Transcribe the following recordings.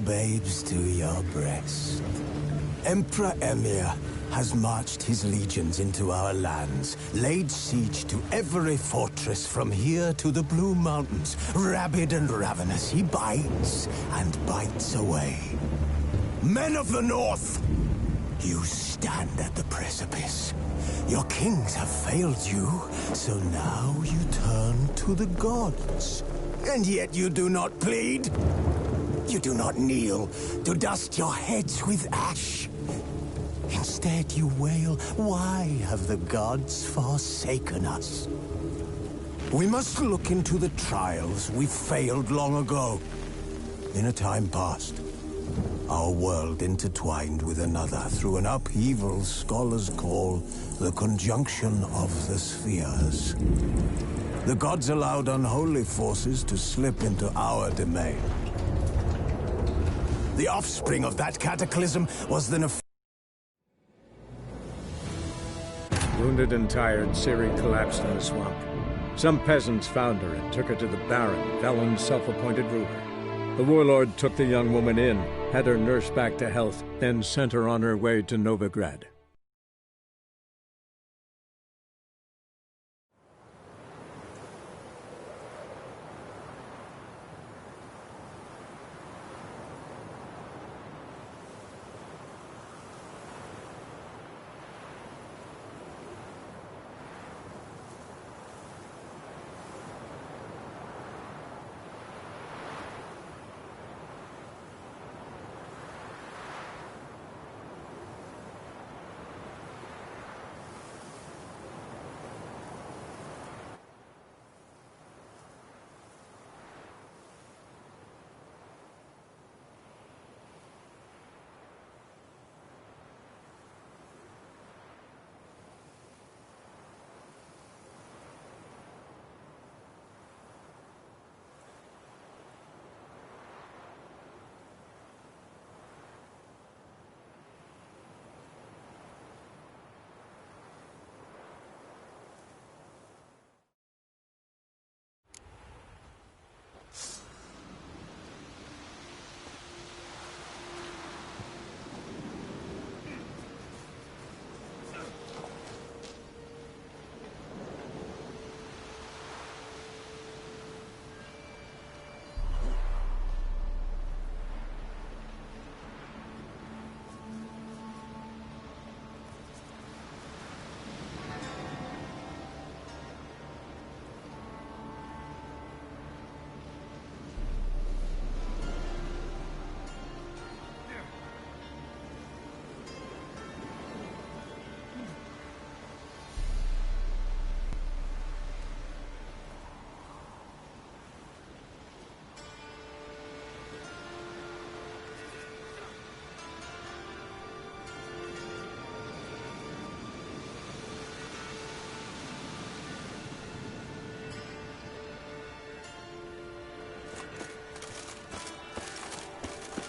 babes to your breast. Emperor Emir has marched his legions into our lands, laid siege to every fortress from here to the Blue Mountains. Rabid and ravenous, he bites and bites away. Men of the North, you stand at the precipice. Your kings have failed you, so now you turn to the gods. And yet you do not plead. You do not kneel to dust your heads with ash. Instead you wail, why have the gods forsaken us? We must look into the trials we failed long ago. In a time past, our world intertwined with another through an upheaval scholars call the conjunction of the spheres. The gods allowed unholy forces to slip into our domain. The offspring of that cataclysm was the Wounded and tired, Ciri collapsed in the swamp. Some peasants found her and took her to the Baron, Velen's self-appointed ruler. The warlord took the young woman in, had her nursed back to health, then sent her on her way to Novigrad.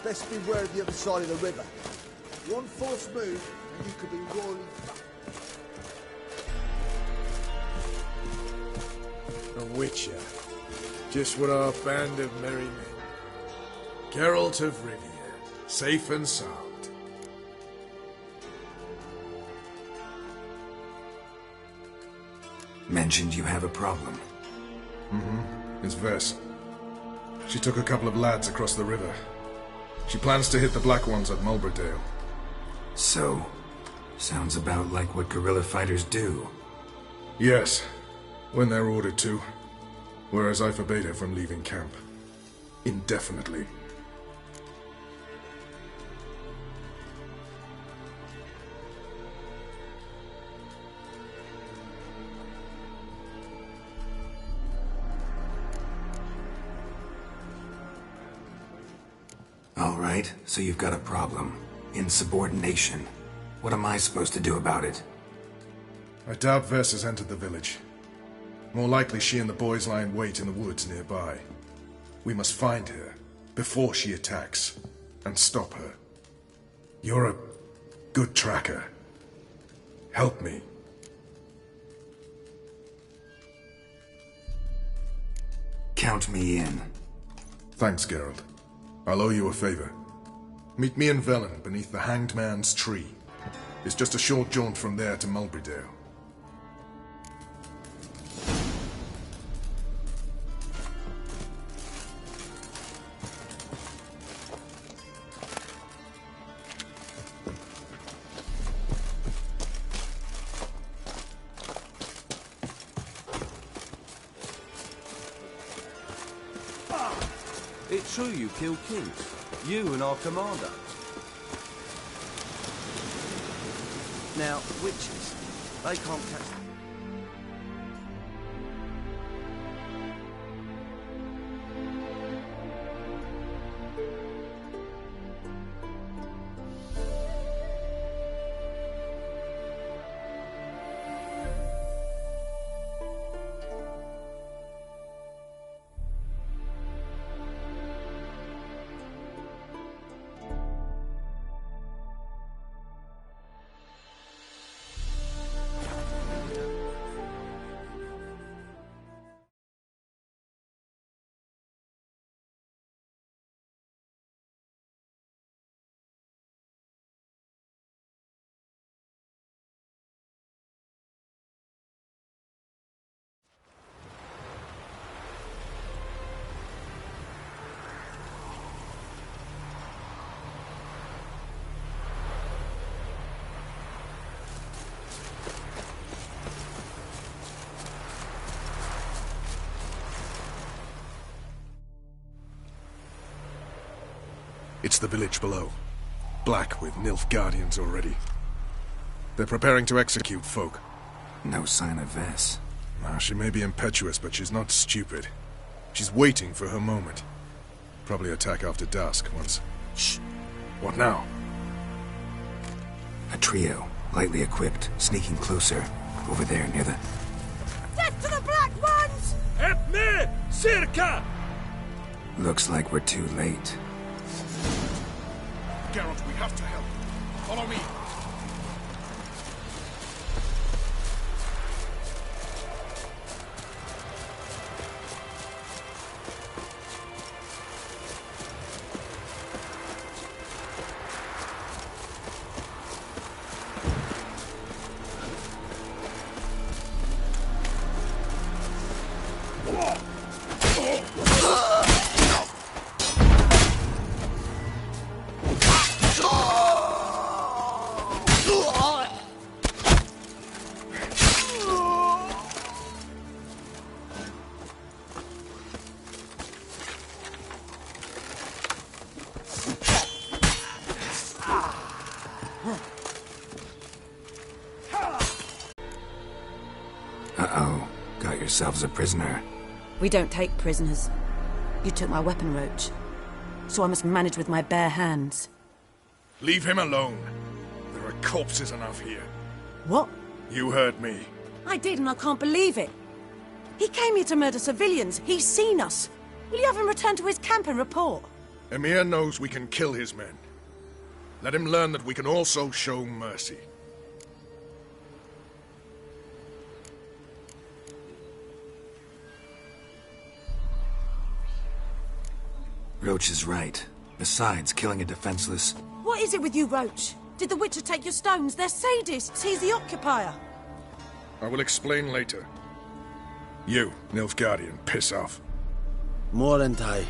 Best beware of the other side of the river. One false move, and you could be royally fucked. A Witcher. Just what our band of merry men. Geralt of Rivia, safe and sound. Mentioned you have a problem. Mm-hmm. It's Vess. She took a couple of lads across the river. She plans to hit the Black Ones at Mulberdale. So, sounds about like what guerrilla fighters do. Yes, when they're ordered to. Whereas I forbade her from leaving camp. Indefinitely. Alright, so you've got a problem. Insubordination. What am I supposed to do about it? I doubt Vess has entered the village. More likely she and the boys lie in wait in the woods nearby. We must find her, before she attacks, and stop her. You're a good tracker. Help me. Count me in. Thanks, Geralt. I'll owe you a favor. Meet me and Velen beneath the Hanged Man's tree. It's just a short jaunt from there to Mulberydale. It's true you killed kings. You and our commander. Now, witches, they can't catch... It's the village below. Black with Nilfgaardians already. They're preparing to execute folk. No sign of Vess. She may be impetuous, but she's not stupid. She's waiting for her moment. Probably attack after dusk once... Shh! What now? A trio, lightly equipped, sneaking closer. Over there, near the... Death to the Black Ones! Help me! Circa! Looks like we're too late. Geralt, we have to help. Follow me. Uh-oh. Got yourselves a prisoner. We don't take prisoners. You took my weapon, Roach. So I must manage with my bare hands. Leave him alone. There are corpses enough here. What? You heard me. I did, and I can't believe it. He came here to murder civilians. He's seen us. Will you have him return to his camp and report? Emir knows we can kill his men. Let him learn that we can also show mercy. Roach is right. Besides, killing a defenseless... What is it with you, Roach? Did the Witcher take your stones? They're sadists. He's the occupier. I will explain later. You, Nilfgaardian, piss off. Morentai.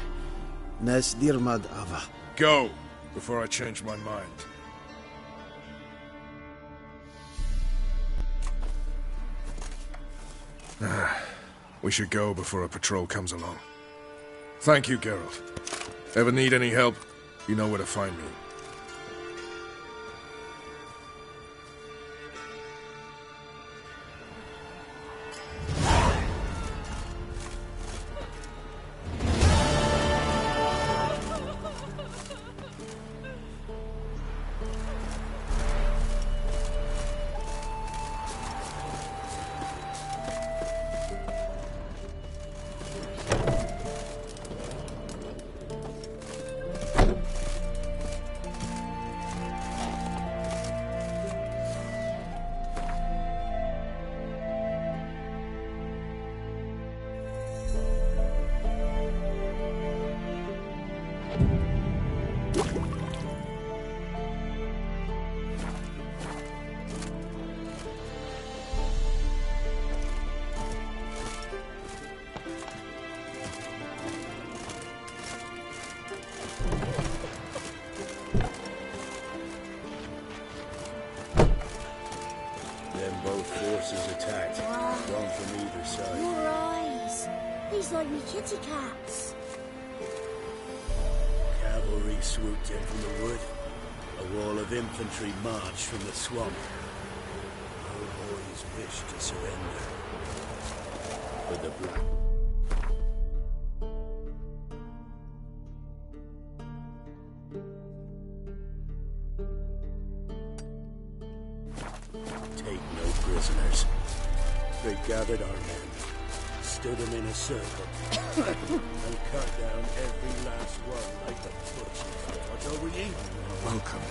Nes dirmad ava. Go, before I change my mind. We should go before a patrol comes along. Thank you, Geralt. Ever need any help, you know where to find me. attacked. One from either side. Your eyes. These like me kitty cats. Cavalry swooped in from the wood. A wall of infantry marched from the swamp. Our boys wished to surrender. But the black... Take no prisoners. They gathered our men, stood them in a circle, and cut down every last one like the butchers. What are we? Welcome.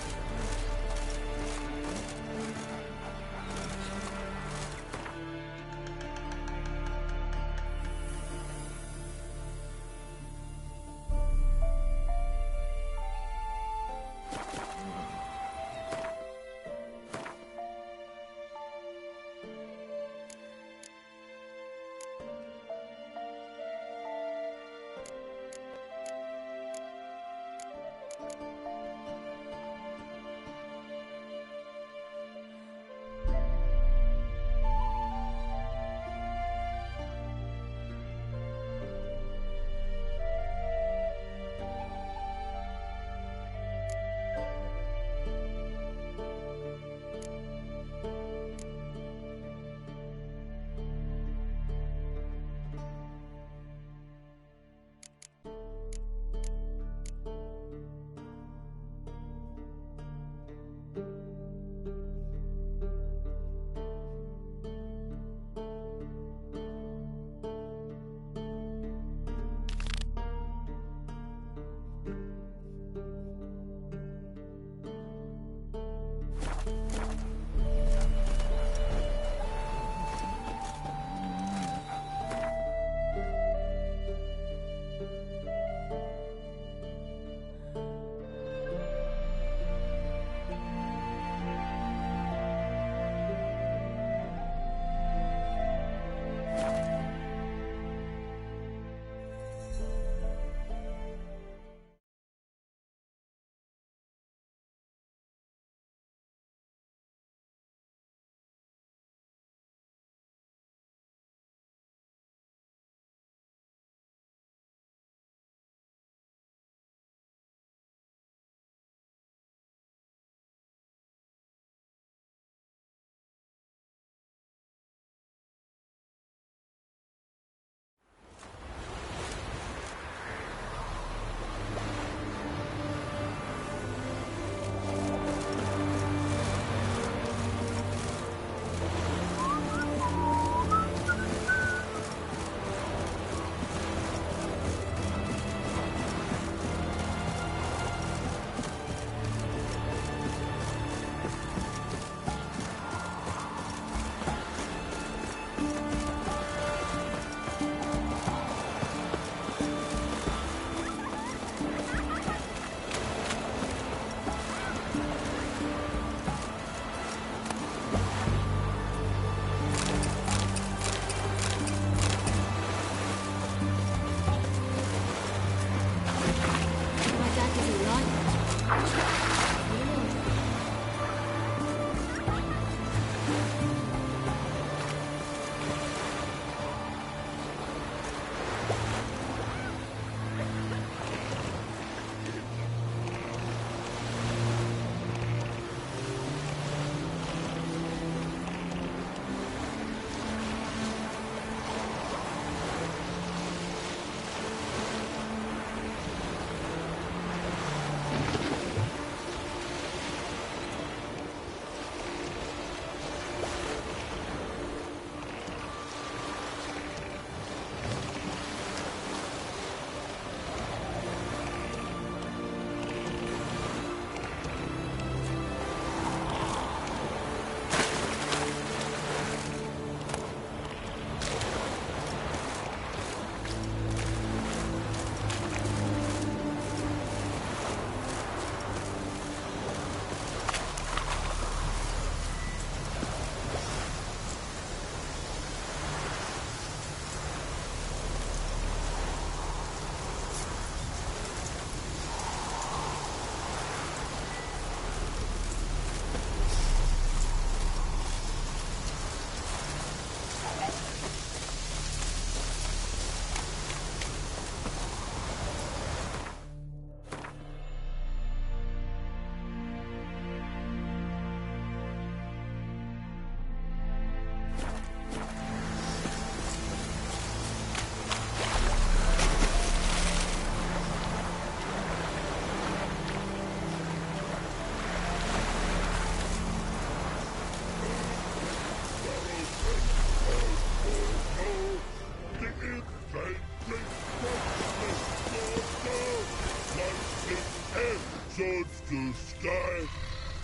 swords to sky.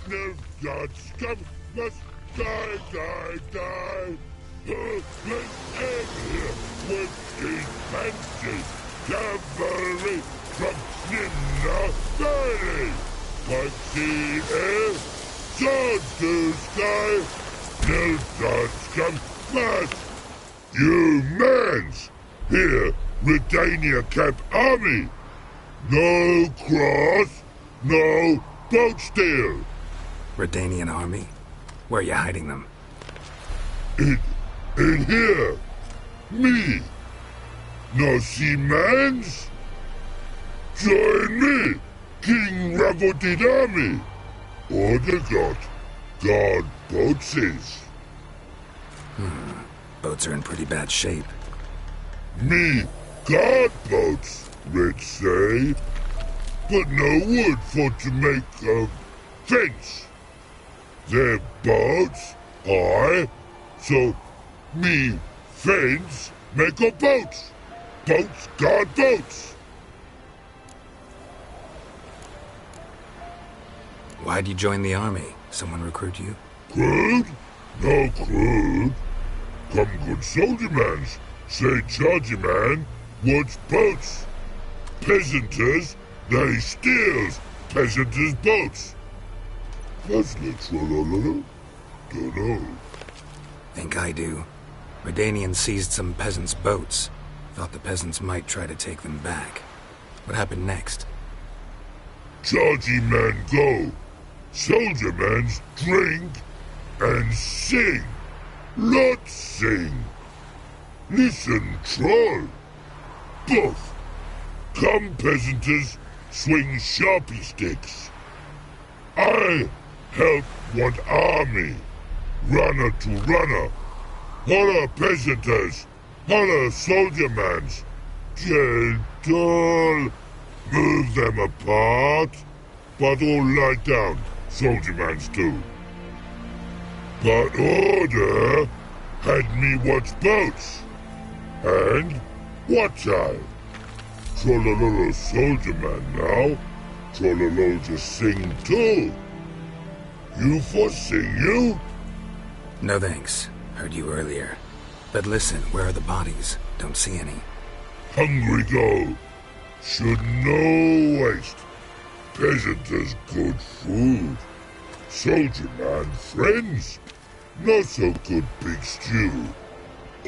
Nerf gods come, must die, die, die. Let's end here with these fancies. Cavalry from Nimna Valley. Vaccine air, swords to sky. Nerf gods come, must. Humans! Here, Redania Camp Army! No cross, no boat steal! Redanian army? Where are you hiding them? In here! Me! No seamans? Join me, King Ravodid Army! Order got guard boatses. Boats are in pretty bad shape. Me guard boats, Red say. But no wood for to make a fence. Their boats, so me fence make a boats. Boats guard boats. Why'd you join the army? Someone recruit you? Crude? No crude. Come good soldier mans. Say charger man wants boats. Peasanters, they steals peasanters' boats. That's literal. Dunno. Think I do. Redanians seized some peasants' boats. Thought the peasants might try to take them back. What happened next? Chargy man go. Soldier mans drink and sing. Lot sing. Listen, troll. Both. Come, peasanters, swing sharpie sticks. I help one army. Runner to runner. Holla, peasanters. Holla, soldier mans. Gentle. Move them apart. But all lie down, soldier mans do. But order had me watch boats. And watch I. Trollololo soldier man now. Trollolo just sing too. You for sing you? No thanks. Heard you earlier. But listen, where are the bodies? Don't see any. Hungry go. Should no waste. Peasanters good food. Soldier man friends. Not so good big stew.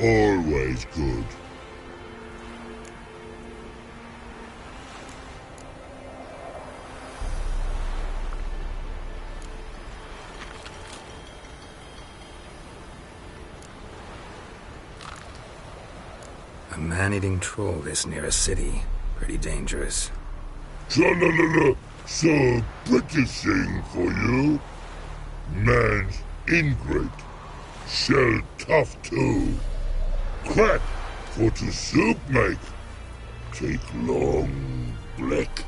Always good. A man-eating troll this near a city. Pretty dangerous. Tra-la-la-la. So British thing for you. Man's ingrate. Shell tough too. Crack for to soup make. Take long blick.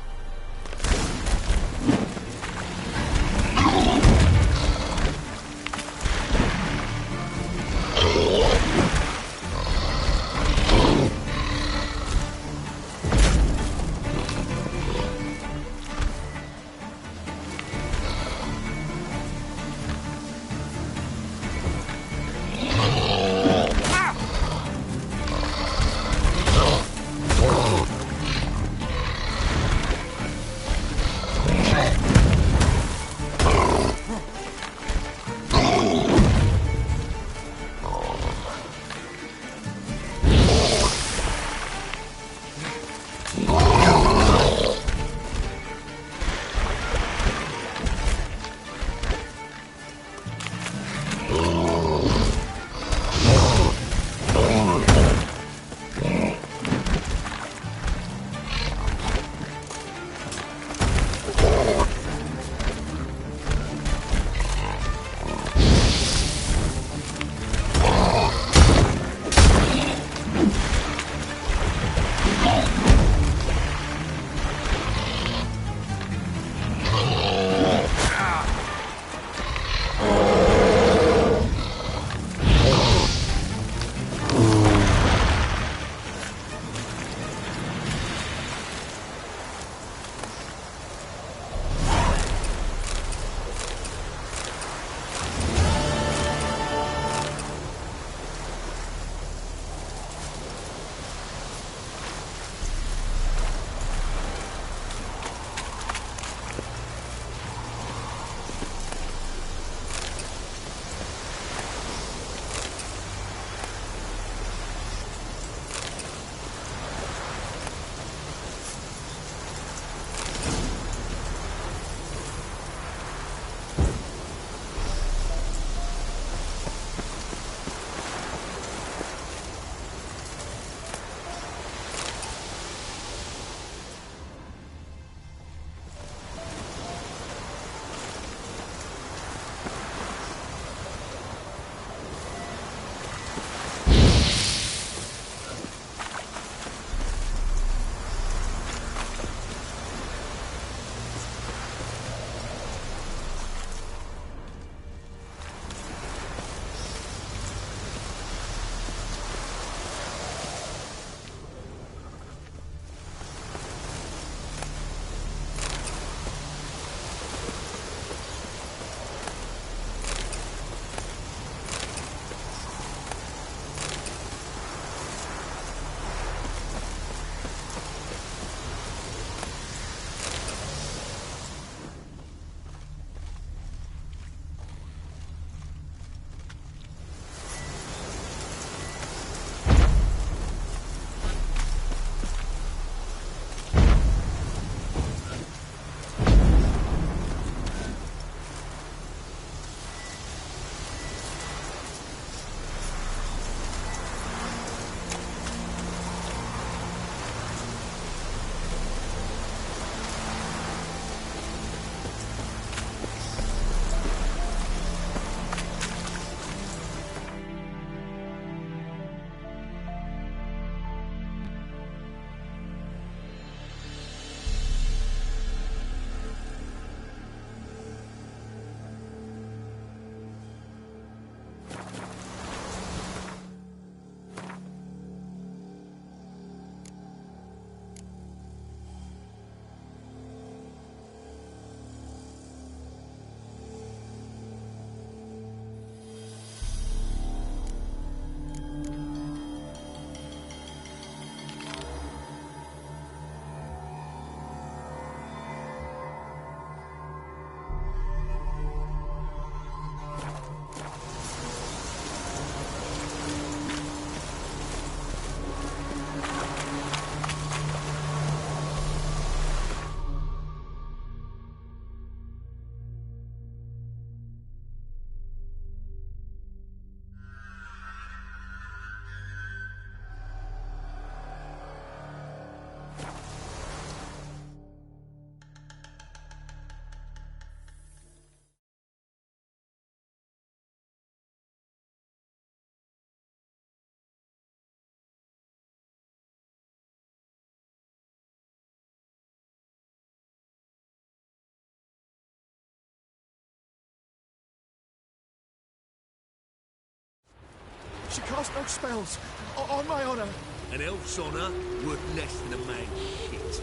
She casts no spells. On my honor. An elf's honor worth less than a man's shit.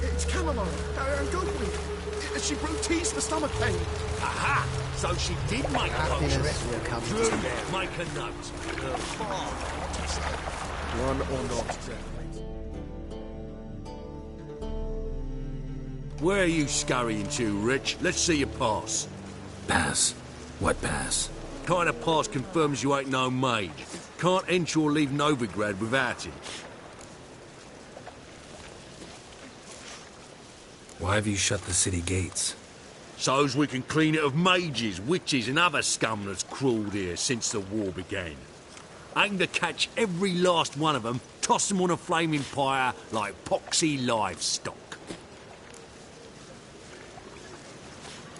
It's chamomile and goatweed. She brewed teas for stomach pain. Aha! So she did make a potion. Drew, make a note. Her father tested. One or not, Where are you scurrying to, Rich? Let's see your pass. Pass? What pass? Kind of pass confirms you ain't no maid. Can't enter or leave Novigrad without it. Why have you shut the city gates? So's we can clean it of mages, witches and other scum that's crawled here since the war began. Aim to catch every last one of them, toss them on a flaming pyre like poxy livestock.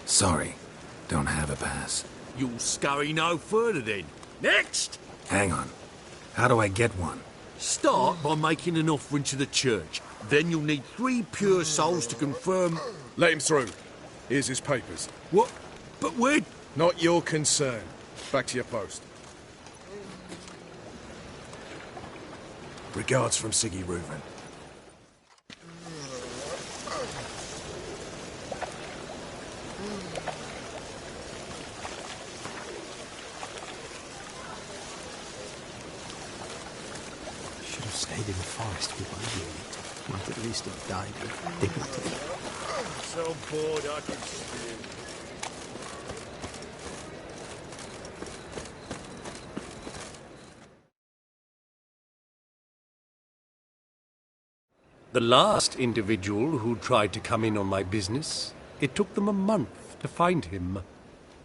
Sorry, don't have a pass. You'll scurry no further then. Next! Hang on. How do I get one? Start by making an offering to the church. Then you'll need 3 pure souls to confirm... Let him through. Here's his papers. What? But where... Not your concern. Back to your post. Regards from Siggy Reuven. Should have stayed in the forest with my unit. Might at least have died with dignity. So bored I can stew. The last individual who tried to come in on my business, it took them a month to find him.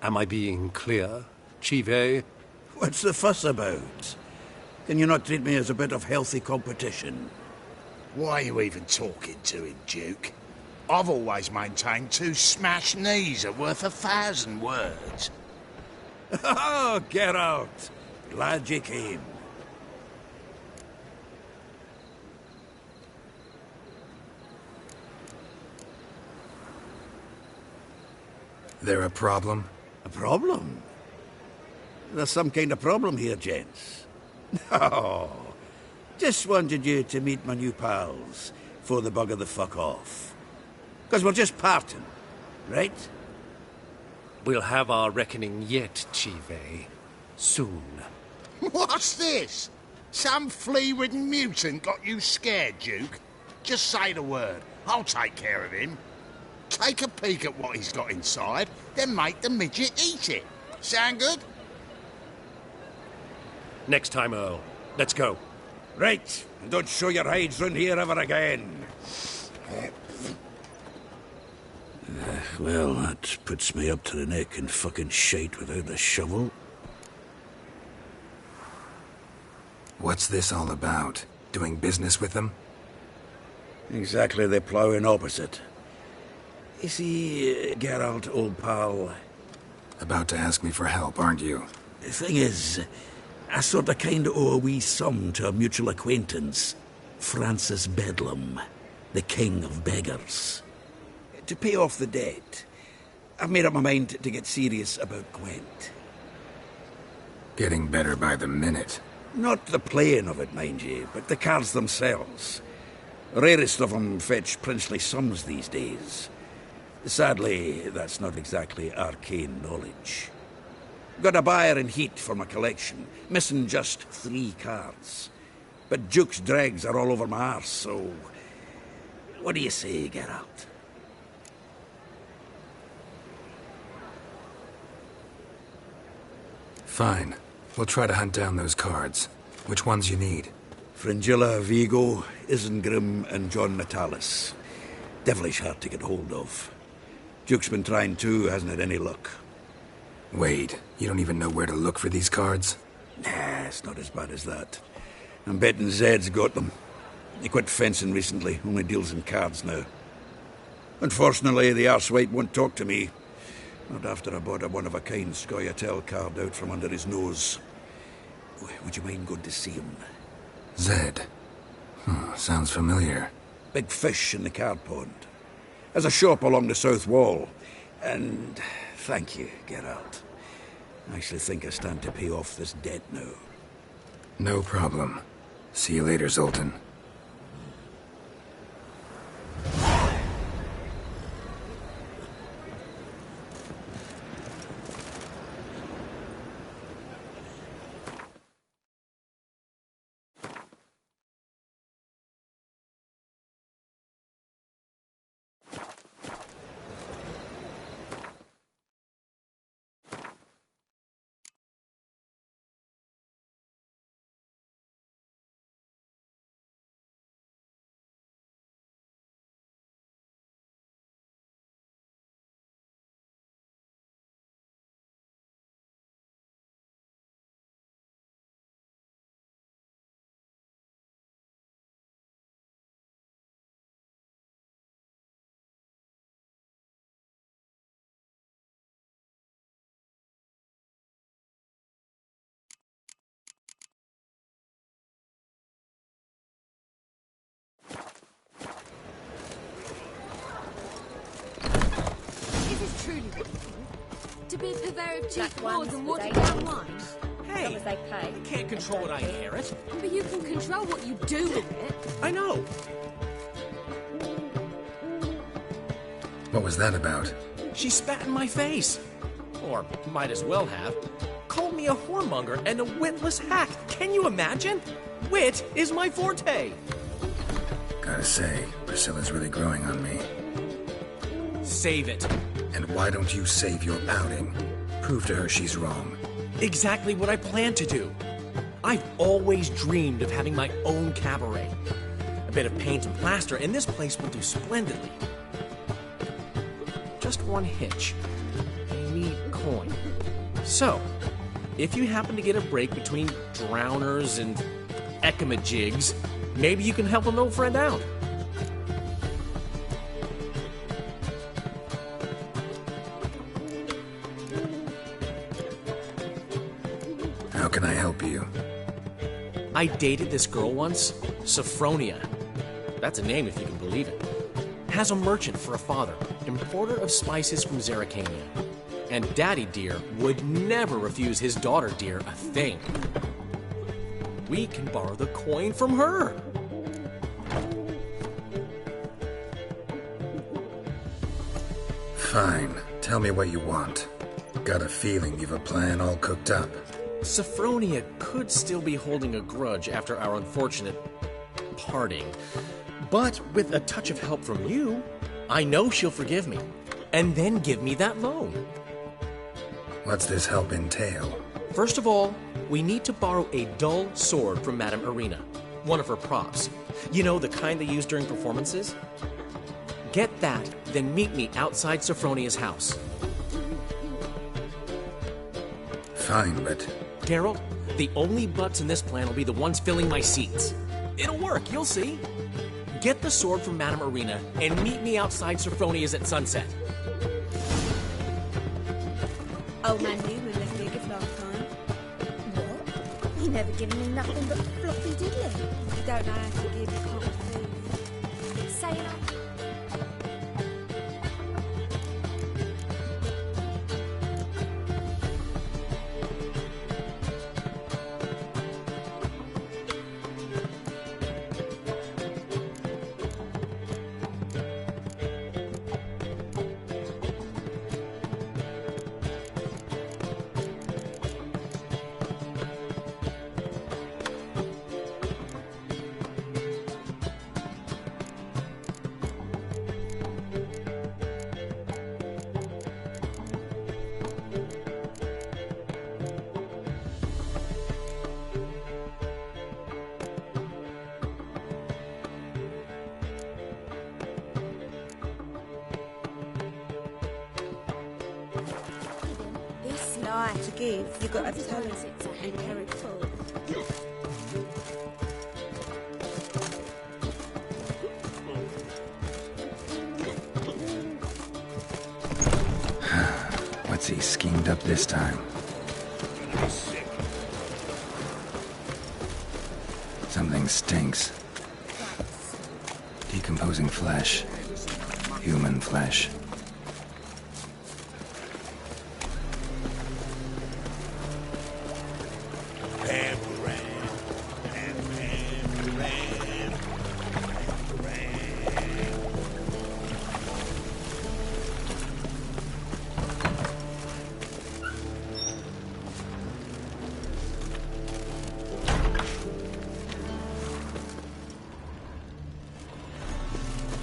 Am I being clear, Chive? What's the fuss about? Can you not treat me as a bit of healthy competition? Why are you even talking to him, Duke? I've always maintained 2 smashed knees are worth 1,000 words. Oh, Geralt! Glad you came. There a problem? A problem? There's some kind of problem here, gents. No. Just wanted you to meet my new pals before they bugger the fuck off. Because we're just parting, right? We'll have our reckoning yet, Chive. Soon. What's this? Some flea-ridden mutant got you scared, Duke? Just say the word. I'll take care of him. Take a peek at what he's got inside, then make the midget eat it. Sound good? Next time, Earl. Let's go. Right, and don't show your hides round here ever again. Well, that puts me up to the neck in fucking shite without a shovel. What's this all about? Doing business with them? Exactly the ploughing opposite. You see, Geralt, old pal... About to ask me for help, aren't you? The thing is, I sort of kind of owe a wee sum to a mutual acquaintance, Francis Bedlam, the king of beggars. To pay off the debt, I've made up my mind to get serious about Gwent. Getting better by the minute. Not the playing of it, mind you, but the cards themselves. Rarest of them fetch princely sums these days. Sadly, that's not exactly arcane knowledge. Got a buyer in heat for my collection, missing just 3 cards. But Duke's dregs are all over my arse, so... What do you say, Geralt? Fine. We'll try to hunt down those cards. Which ones you need? Fringilla, Vigo, Isengrim, and John Natalis. Devilish hard to get hold of. Duke's been trying too, hasn't had any luck. Wait, you don't even know where to look for these cards? Nah, it's not as bad as that. I'm betting Zed's got them. He quit fencing recently, only deals in cards now. Unfortunately, the arsewipe won't talk to me. Not after I bought a one-of-a-kind Scoia'tael card out from under his nose. Would you mind going to see him? Zed. Sounds familiar. Big fish in the card pond. There's a shop along the south wall. And Thank you, Geralt. I actually think I stand to pay off this debt now. No problem. See you later, Zoltan. To be a purveyor of cheap boards and watered down wine? Hey, I can't control what I inherit. But you can control what you do with it. I know. What was that about? She spat in my face. Or might as well have. Called me a whoremonger and a witless hack. Can you imagine? Wit is my forte. Gotta say, Priscilla's really growing on me. Save it. And why don't you save your outing? Prove to her she's wrong. Exactly what I plan to do. I've always dreamed of having my own cabaret. A bit of paint and plaster, and this place will do splendidly. Just one hitch. I need coin. So, if you happen to get a break between drowners and ecamajigs, maybe you can help an old friend out. How can I help you? I dated this girl once, Sophronia. That's a name if you can believe it. Has a merchant for a father, importer of spices from Zerrikania. And Daddy Dear would never refuse his daughter Dear a thing. We can borrow the coin from her. Fine. Tell me what you want. Got a feeling you've a plan all cooked up. Sophronia could still be holding a grudge after our unfortunate parting. But with a touch of help from you, I know she'll forgive me. And then give me that loan. What's this help entail? First of all, we need to borrow a dull sword from Madame Irina. One of her props. You know, the kind they use during performances? Get that, then meet me outside Sophronia's house. Fine, but... Geralt, the only butts in this plan will be the ones filling my seats. It'll work, you'll see. Get the sword from Madame Irina and meet me outside Sophronia's at sunset. Old man knew we left me a gift last time. What? You never given me nothing but floppy diddly. You don't know how to give, you can't refuse. Say it. To give, you've got to tell us and carry it forward. What's he schemed up this time? Something stinks. Decomposing flesh. Human flesh.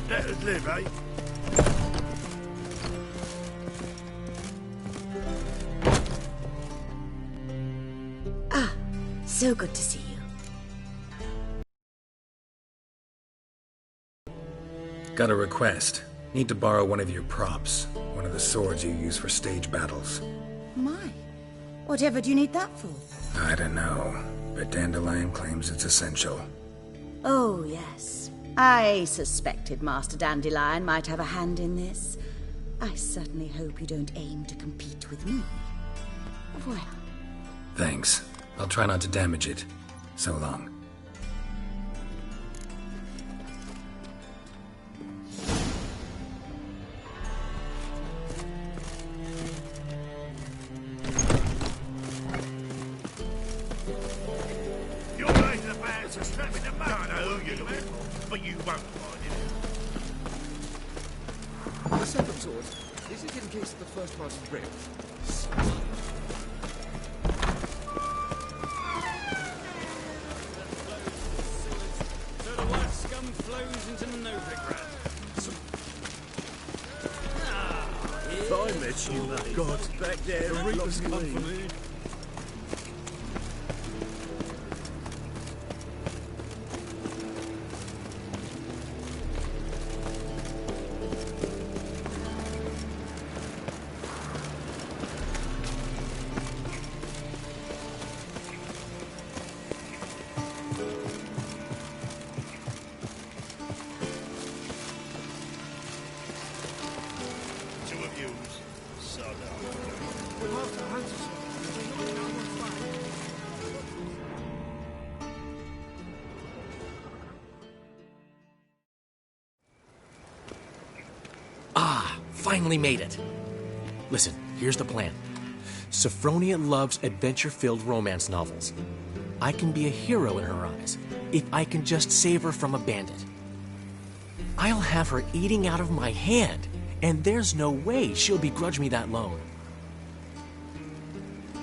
Let us live, eh? So good to see you. Got a request. Need to borrow one of your props. One of the swords you use for stage battles. My, whatever do you need that for? I don't know, but Dandelion claims it's essential. Oh, yes. I suspected Master Dandelion might have a hand in this. I certainly hope you don't aim to compete with me. Well. Thanks. I'll try not to damage it. So long. You're raising the bands and slapping the mud. I know who you're looking for, but you won't find it. The second sword, is it in case the first one's ripped? Flows into Novigrad. If I met you, mate. God, back there, the Reapers come for me. Finally made it. Listen, here's the plan. Sophronia loves adventure-filled romance novels. I can be a hero in her eyes if I can just save her from a bandit. I'll have her eating out of my hand, and there's no way she'll begrudge me that loan.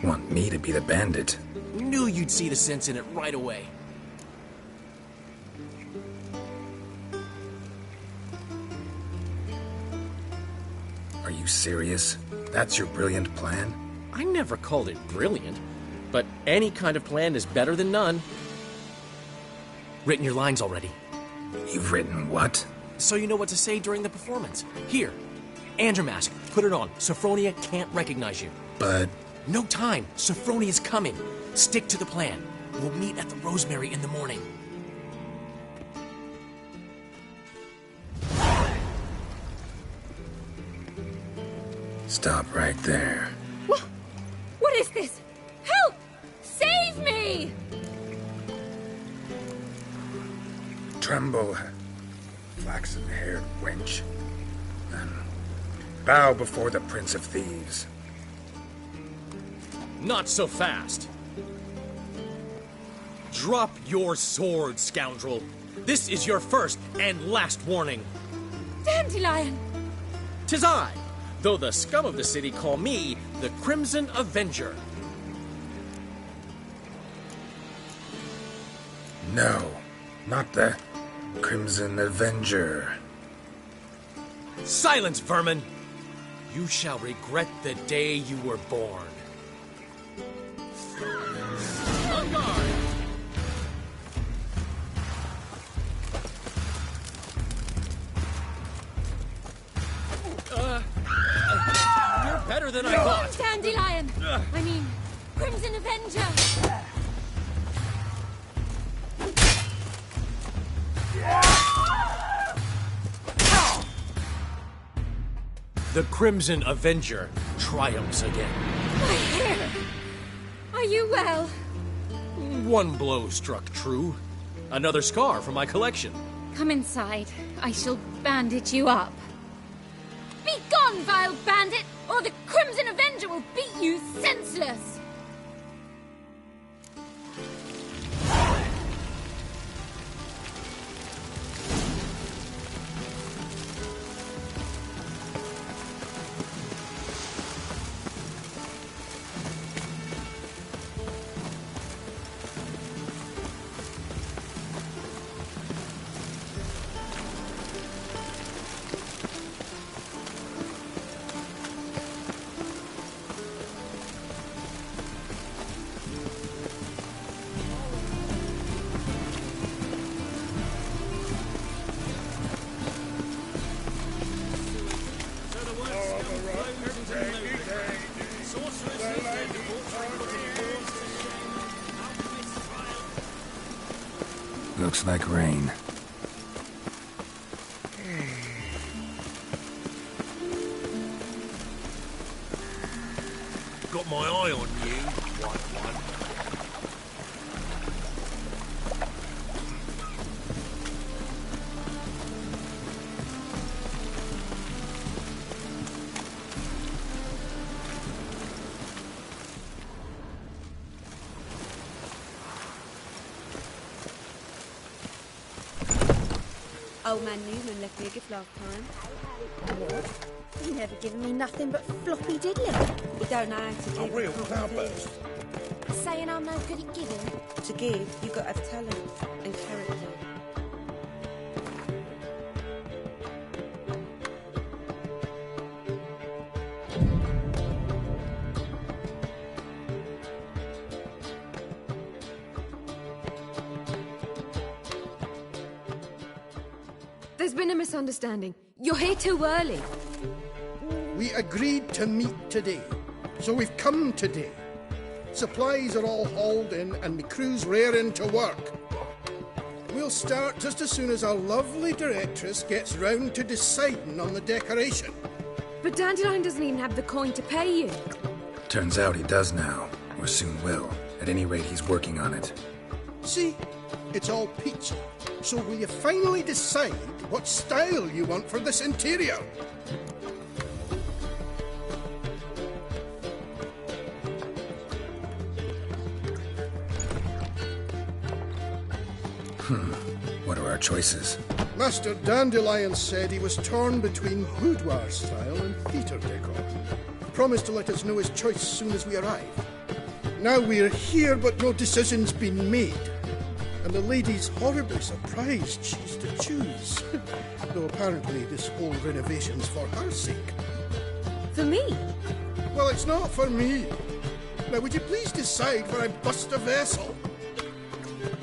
Want me to be the bandit? Knew you'd see the sense in it right away. Are you serious? That's your brilliant plan? I never called it brilliant, but any kind of plan is better than none. Written your lines already. You've written what? So you know what to say during the performance. Here, Andromask, put it on. Sophronia can't recognize you. But... No time. Sophronia's coming. Stick to the plan. We'll meet at the Rosemary in the morning. Stop right there. What is this? Help! Save me! Tremble, flaxen-haired wench, and bow before the Prince of Thieves. Not so fast. Drop your sword, scoundrel. This is your first and last warning. Dandelion! 'Tis I, though the scum of the city call me the Crimson Avenger. No, not the Crimson Avenger. Silence, vermin! You shall regret the day you were born. On guard! You're better than I thought. Dandelion! I mean, Crimson Avenger! The Crimson Avenger triumphs again. My hair! Are you well? One blow struck true. Another scar from my collection. Come inside. I shall bandage you up. Be gone, vile bandit, or the Crimson Avenger will beat you senseless! Looks like rain. Got my eye on you, white one. Old man Newman left me a gift last time. What? You never given me nothing but floppy diddly. You don't know how to give. A real cowburst. Saying I'm no good at giving. To give, you got to have talent and character. There's been a misunderstanding. You're here too early. We agreed to meet today, so we've come today. Supplies are all hauled in and the crew's raring to work. We'll start just as soon as our lovely directress gets round to deciding on the decoration. But Dandelion doesn't even have the coin to pay you. Turns out he does now, or soon will. At any rate, he's working on it. See? It's all peachy. So will you finally decide what style you want for this interior? What are our choices? Master Dandelion said he was torn between boudoir style and theatre decor. He promised to let us know his choice as soon as we arrive. Now we're here, but no decision's been made. And the lady's horribly surprised she's to choose. Though apparently this whole renovation's for her sake. For me? Well, it's not for me. Now, would you please decide where I bust a vessel?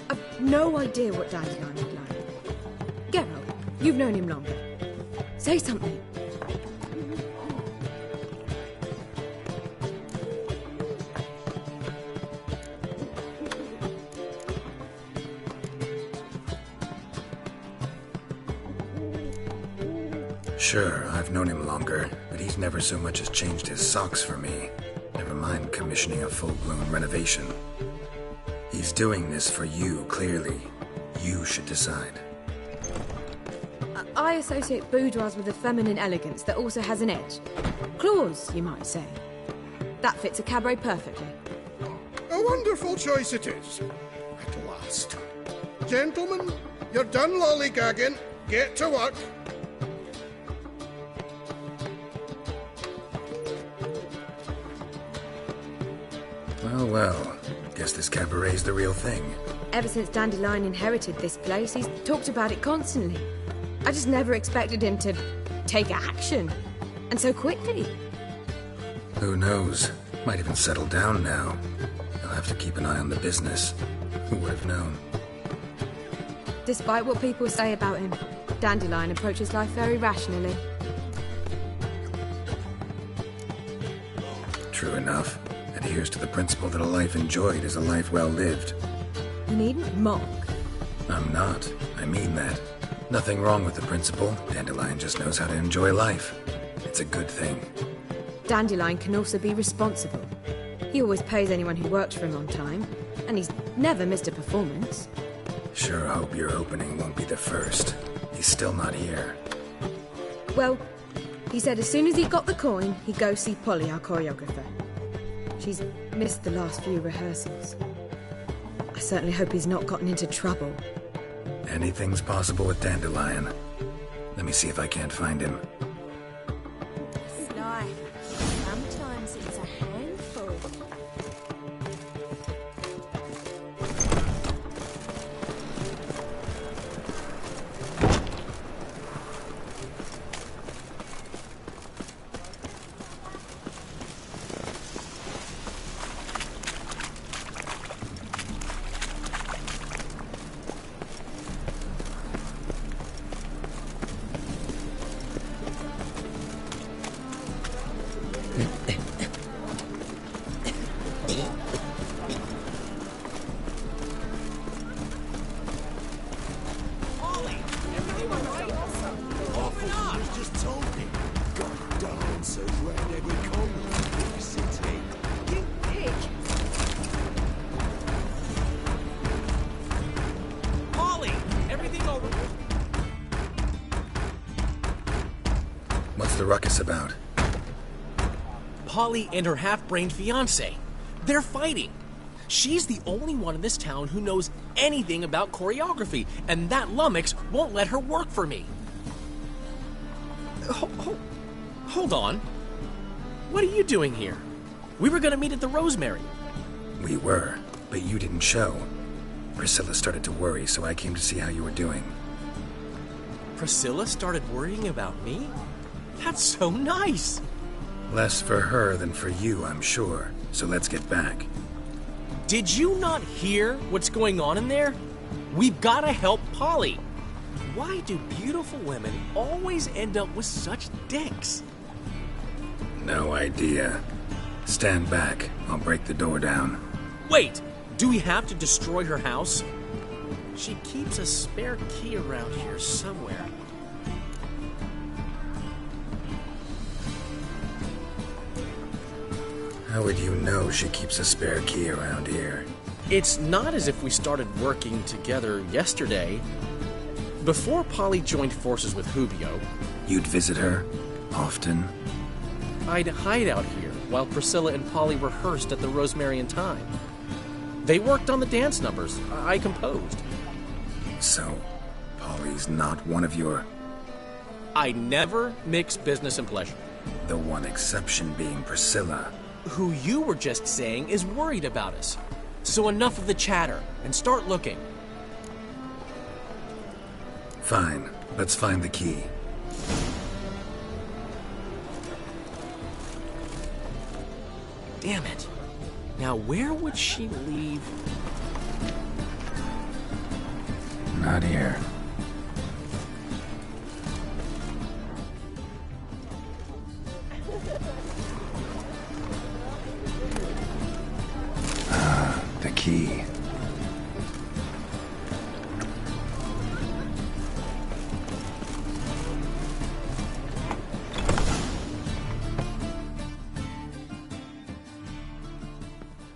I've no idea what Dandelion would like. Geralt, you've known him longer. Say something. Sure, I've known him longer, but he's never so much as changed his socks for me. Never mind commissioning a full-blown renovation. He's doing this for you, clearly. You should decide. I associate boudoirs with a feminine elegance that also has an edge. Claws, you might say. That fits a cabaret perfectly. A wonderful choice it is. At last. Gentlemen, you're done lollygagging. Get to work. Well, guess this cabaret's the real thing. Ever since Dandelion inherited this place, he's talked about it constantly. I just never expected him to take action. And so quickly. Who knows? Might even settle down now. He'll have to keep an eye on the business. Who would have known? Despite what people say about him, Dandelion approaches life very rationally. True enough. Adheres to the principle that a life enjoyed is a life well lived. You needn't mock. I'm not. I mean that. Nothing wrong with the principle. Dandelion just knows how to enjoy life. It's a good thing. Dandelion can also be responsible. He always pays anyone who works for him on time, and he's never missed a performance. Sure hope your opening won't be the first. He's still not here. Well, he said as soon as he got the coin, he'd go see Polly, our choreographer. She's missed the last few rehearsals. I certainly hope he's not gotten into trouble. Anything's possible with Dandelion. Let me see if I can't find him. Sly. Sometimes it's a handful. the ruckus about? Polly and her half-brained fiancé. They're fighting. She's the only one in this town who knows anything about choreography, and that lummox won't let her work for me. Hold on. What are you doing here? We were gonna meet at the Rosemary. We were, but you didn't show. Priscilla started to worry, so I came to see how you were doing. Priscilla started worrying about me? That's so nice. Less for her than for you, I'm sure. So let's get back. Did you not hear what's going on in there? We've gotta help Polly. Why do beautiful women always end up with such dicks? No idea. Stand back. I'll break the door down. Wait! Do we have to destroy her house? She keeps a spare key around here somewhere. How would you know she keeps a spare key around here? It's not as if we started working together yesterday. Before Polly joined forces with Hubio... You'd visit her? Often? I'd hide out here while Priscilla and Polly rehearsed at the Rosemary and Thyme. They worked on the dance numbers I composed. So, Polly's not one of your... I never mix business and pleasure. The one exception being Priscilla. Who you were just saying is worried about us. So enough of the chatter, and start looking. Fine. Let's find the key. Damn it. Now where would she leave? Not here. The key.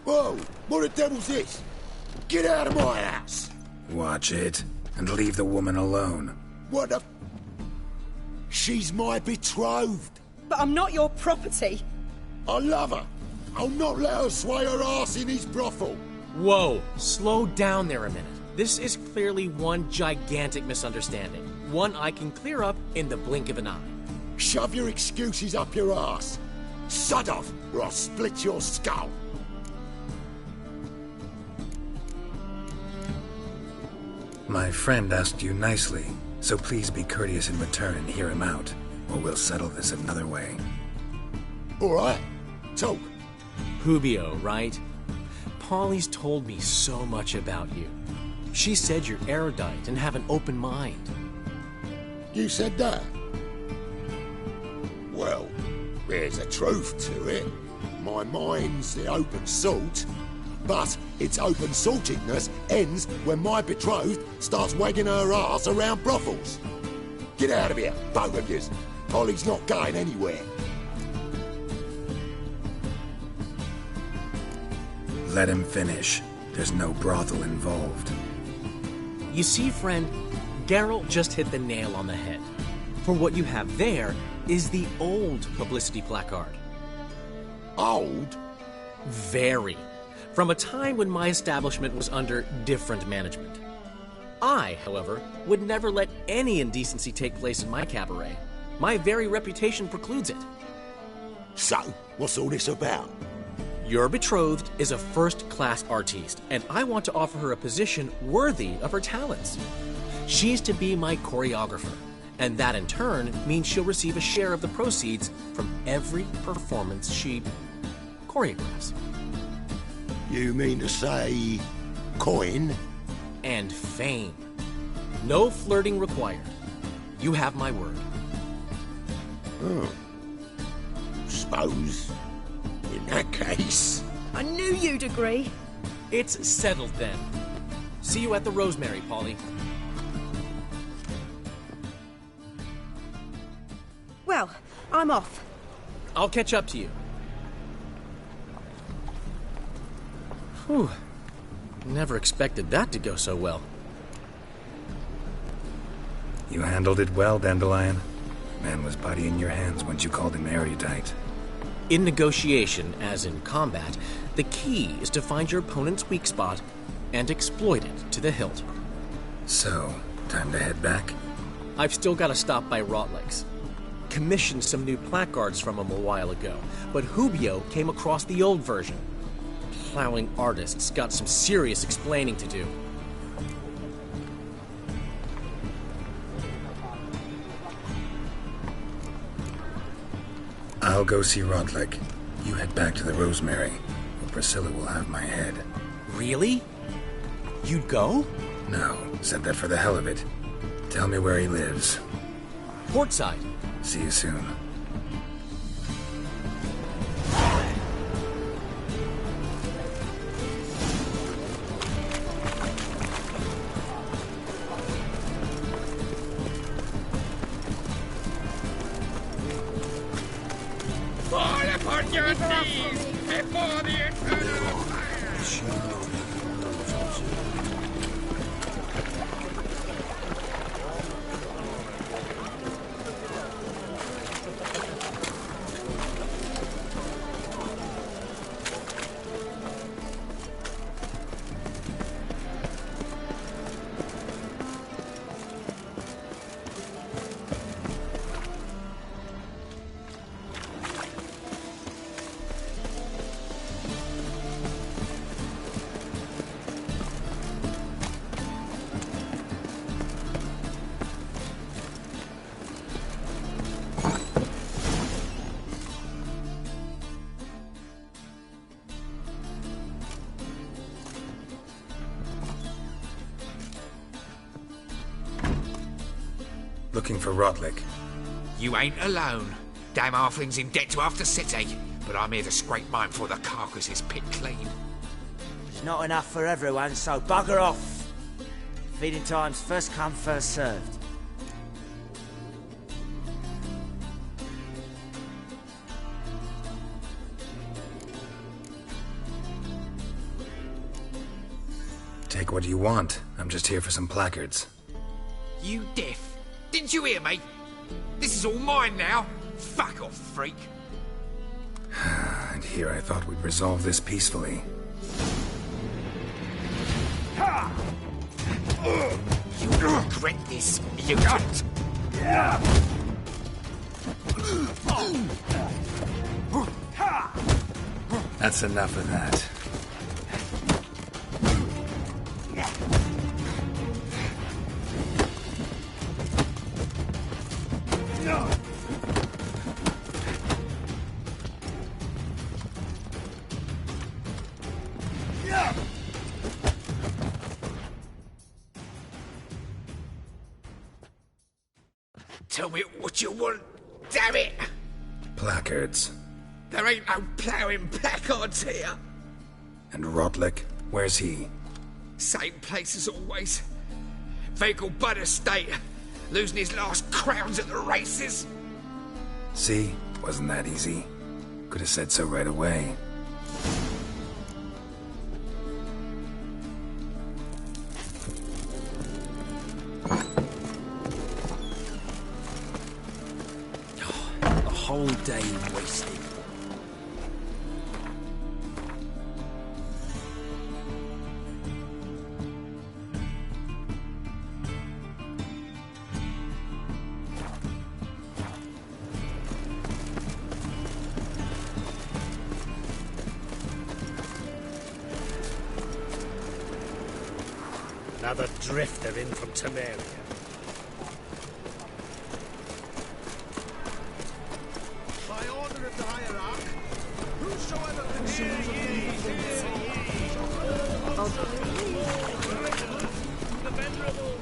Whoa! What the devil's this? Get out of my house! Watch it, and leave the woman alone. What the... She's my betrothed. But I'm not your property. I love her. I'll not let her sway her ass in his brothel. Whoa, slow down there a minute. This is clearly one gigantic misunderstanding. One I can clear up in the blink of an eye. Shove your excuses up your ass. Sod off, or I'll split your skull. My friend asked you nicely, so please be courteous in return and hear him out, or we'll settle this another way. All right, talk. Hubio, right? Polly's told me so much about you. She said you're erudite and have an open mind. You said that? Well, there's a truth to it. My mind's the open salt, but its open saltedness ends when my betrothed starts wagging her ass around brothels. Get out of here, both of yous. Polly's not going anywhere. Let him finish. There's no brothel involved. You see, friend, Geralt just hit the nail on the head. For what you have there is the old publicity placard. Old? Very. From a time when my establishment was under different management. I, however, would never let any indecency take place in my cabaret. My very reputation precludes it. So, what's all this about? Your betrothed is a first-class artiste, and I want to offer her a position worthy of her talents. She's to be my choreographer, and that in turn means she'll receive a share of the proceeds from every performance she choreographs. You mean to say... coin? And fame. No flirting required. You have my word. Oh. Suppose... in that case... I knew you'd agree. It's settled then. See you at the Rosemary, Polly. Well, I'm off. I'll catch up to you. Whew. Never expected that to go so well. You handled it well, Dandelion. Man was body in your hands once you called him erudite. In negotiation, as in combat, the key is to find your opponent's weak spot and exploit it to the hilt. So, time to head back? I've still got to stop by Rotlick's. Commissioned some new placards from him a while ago, but Hubio came across the old version. Plowing artists got some serious explaining to do. I'll go see Rotlick. You head back to the Rosemary, where Priscilla will have my head. Really? You'd go? No, said that for the hell of it. Tell me where he lives. Portside. See you soon. Fall upon your knees before the eternal fire! Looking for Rotlick. You ain't alone. Damn halfling's in debt to half the city, but I'm here to scrape mine before the carcass is pit clean. There's not enough for everyone, so bugger off. Feeding time's first come, first served. Take what you want. I'm just here for some placards. You deaf? Didn't you hear me? This is all mine now. Fuck off, freak. And here I thought we'd resolve this peacefully. You'll regret this, you don't. That's enough of that. Tell me what you want, damn it! Placards. There ain't no ploughing placards here. And Rotlick? Where's he? Same place as always. Vehicle Bud Estate. Losing his last crowns at the races. See? Wasn't that easy? Could have said so right away. A whole day wasted. Another drifter in from Temeria. By order of the hierarch, whosoever consumes of the venerable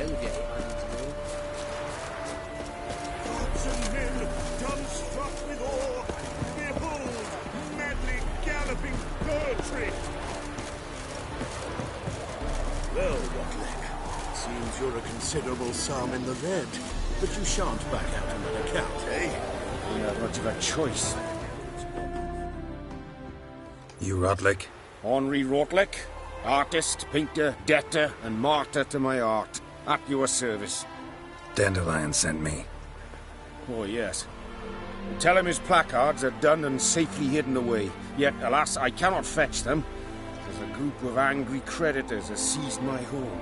I'll get it on his name. Gods and men, dumb struck with awe, behold, madly galloping poetry. Well, Rockleck, seems you're a considerable sum in the red, but you shan't back out on that account, eh? We had much of a choice. You Rotlick? Henri Rotlick, artist, painter, debtor, and martyr to my art. At your service. Dandelion sent me. Oh, yes. Tell him his placards are done and safely hidden away. Yet, alas, I cannot fetch them, as a group of angry creditors has seized my home.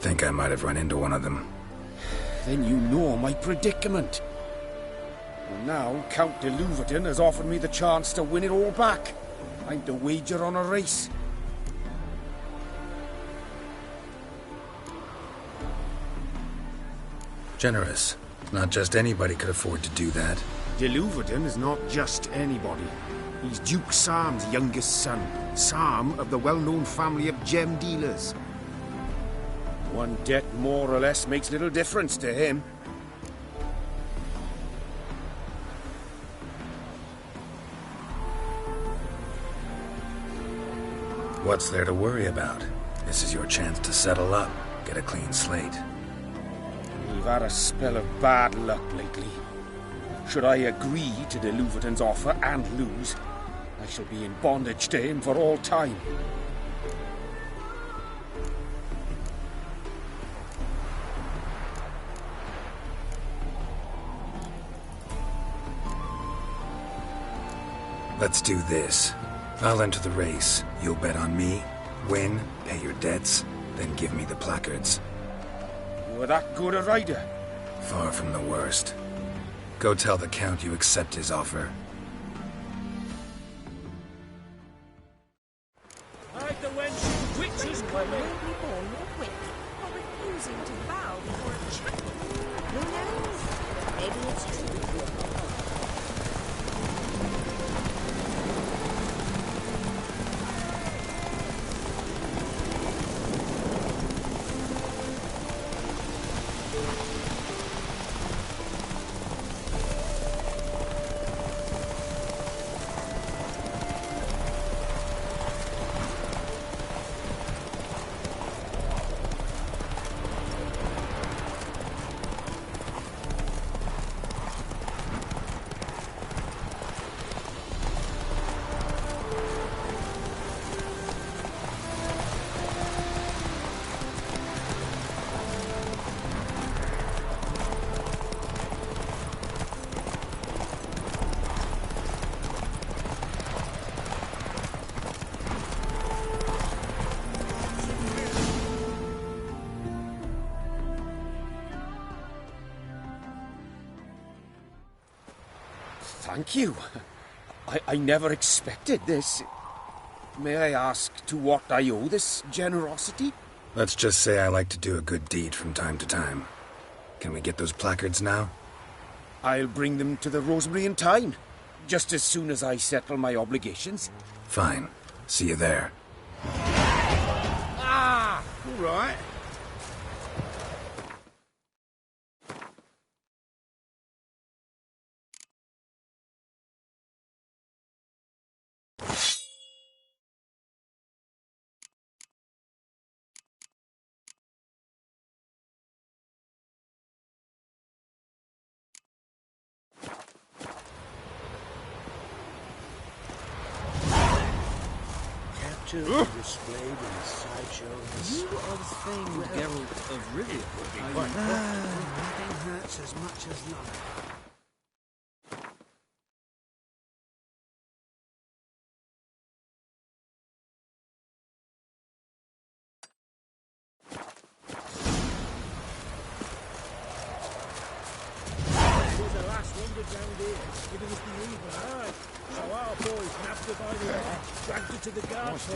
Think I might have run into one of them. Then you know my predicament. And now, Count de Louverton has offered me the chance to win it all back. I'm to wager on a race. Generous. Not just anybody could afford to do that. De Louverton is not just anybody. He's Duke Sam's youngest son. Sam of the well-known family of gem dealers. One debt more or less makes little difference to him. What's there to worry about? This is your chance to settle up, get a clean slate. We've had a spell of bad luck lately. Should I agree to de Louverton's offer and lose, I shall be in bondage to him for all time. Let's do this. I'll enter the race. You'll bet on me, win, pay your debts, then give me the placards. You're that good a rider? Far from the worst. Go tell the Count you accept his offer. Hide the wench, witches Will be born more quick, or refusing to bow before a chapel. Who knows? Maybe it's true. Thank you. I never expected this. May I ask to what I owe this generosity? Let's just say I like to do a good deed from time to time. Can we get those placards now? I'll bring them to the Rosemary in time, just as soon as I settle my obligations. Fine. See you there. Ah! All right. Displayed in a sideshow. You are the famed Geralt of Rivia. Would be quite nothing hurts as much as love. There's a last wonder down there. It was the evil eye. So our boys nabbed her by the hair, dragged her to the guard post.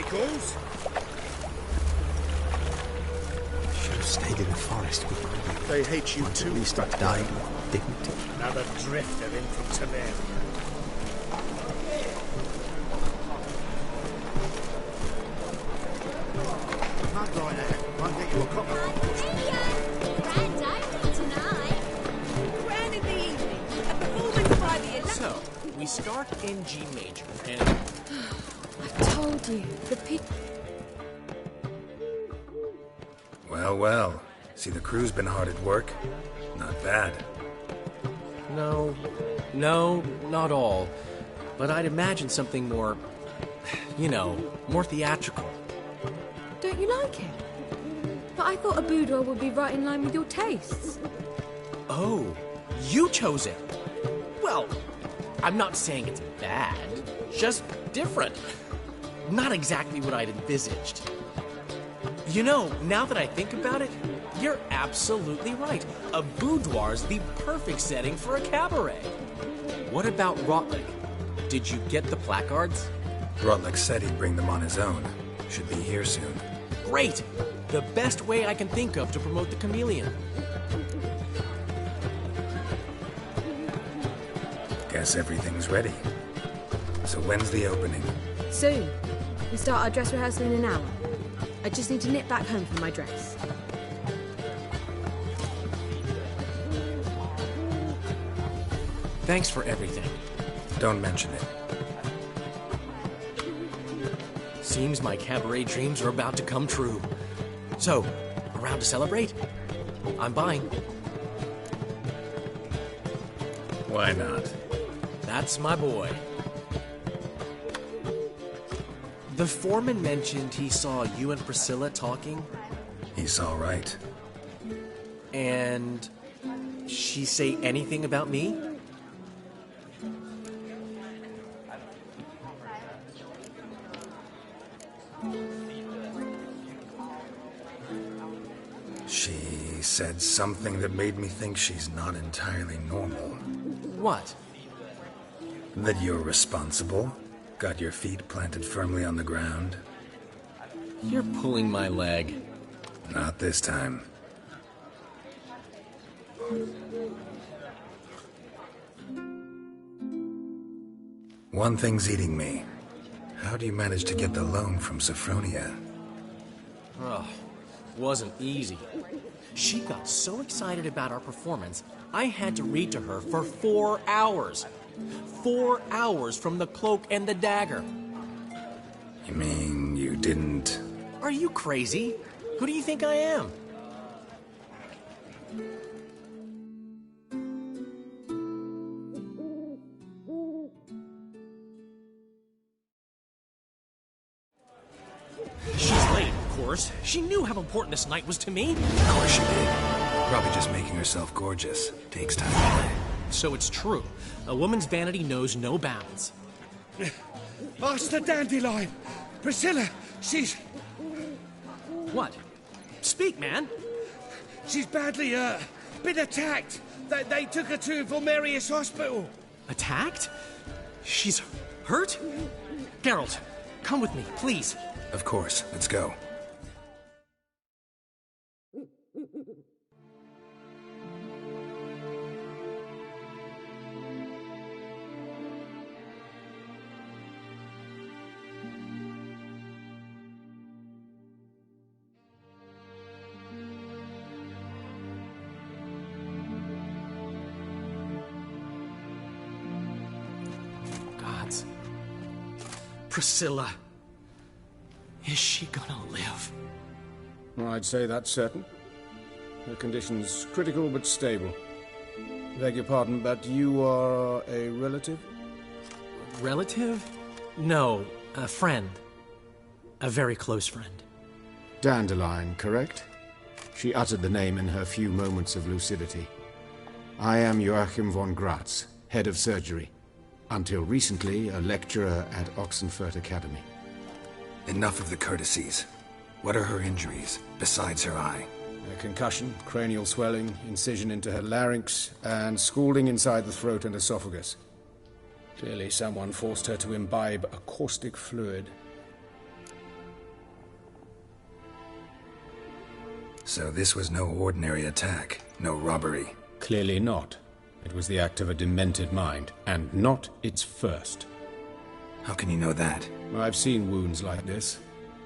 goes. Should have stayed in the forest with Gregor. They hate you too. At least I died with dignity. Another drifter in from Temeria. Can't go in there. Might get you a copper. Grand opening tonight. Grand in the evening. A performance by the So, we start in G major, and I told you, the pig. Well, well. See, the crew's been hard at work. Not bad. no, not all. But I'd imagine something more, more theatrical. Don't you like it? But I thought a boudoir would be right in line with your tastes. Oh, you chose it. Well, I'm not saying it's bad, just different. Not exactly what I'd envisaged. Now that I think about it, you're absolutely right. A boudoir's the perfect setting for a cabaret. What about Rotlick? Did you get the placards? Rotlick said he'd bring them on his own. Should be here soon. Great! The best way I can think of to promote the chameleon. Guess everything's ready. So when's the opening? Soon. We start our dress rehearsal in an hour. I just need to nip back home for my dress. Thanks for everything. Don't mention it. Seems my cabaret dreams are about to come true. So, around to celebrate? I'm buying. Why not? That's my boy. The foreman mentioned he saw you and Priscilla talking. He's all right. And she say anything about me? She said something that made me think she's not entirely normal. What? That you're responsible, got your feet planted firmly on the ground. You're pulling my leg. Not this time. One thing's eating me. How do you manage to get the loan from Sophronia? Oh, wasn't easy. She got so excited about our performance, I had to read to her for 4 hours. 4 hours from the cloak and the dagger. You mean you didn't... Are you crazy? Who do you think I am? She's late, of course. She knew how important this night was to me. Of course she did. Probably just making herself gorgeous. Takes time. So it's true. A woman's vanity knows no bounds. Master Dandelion! Priscilla, she's... What? Speak, man. She's badly, been attacked. They took her to Vulmerius Hospital. Attacked? She's hurt? Geralt, come with me, please. Of course. Let's go. Gods. Priscilla. Is she gonna live? I'd say that's certain. Her condition's critical but stable. Beg your pardon, but you are a relative? Relative? No, a friend. A very close friend. Dandelion, correct? She uttered the name in her few moments of lucidity. I am Joachim von Gratz, head of surgery. Until recently, a lecturer at Oxenfurt Academy. Enough of the courtesies. What are her injuries, besides her eye? A concussion, cranial swelling, incision into her larynx, and scalding inside the throat and esophagus. Clearly someone forced her to imbibe a caustic fluid. So this was no ordinary attack, no robbery. Clearly not. It was the act of a demented mind, and not its first. How can you know that? I've seen wounds like this.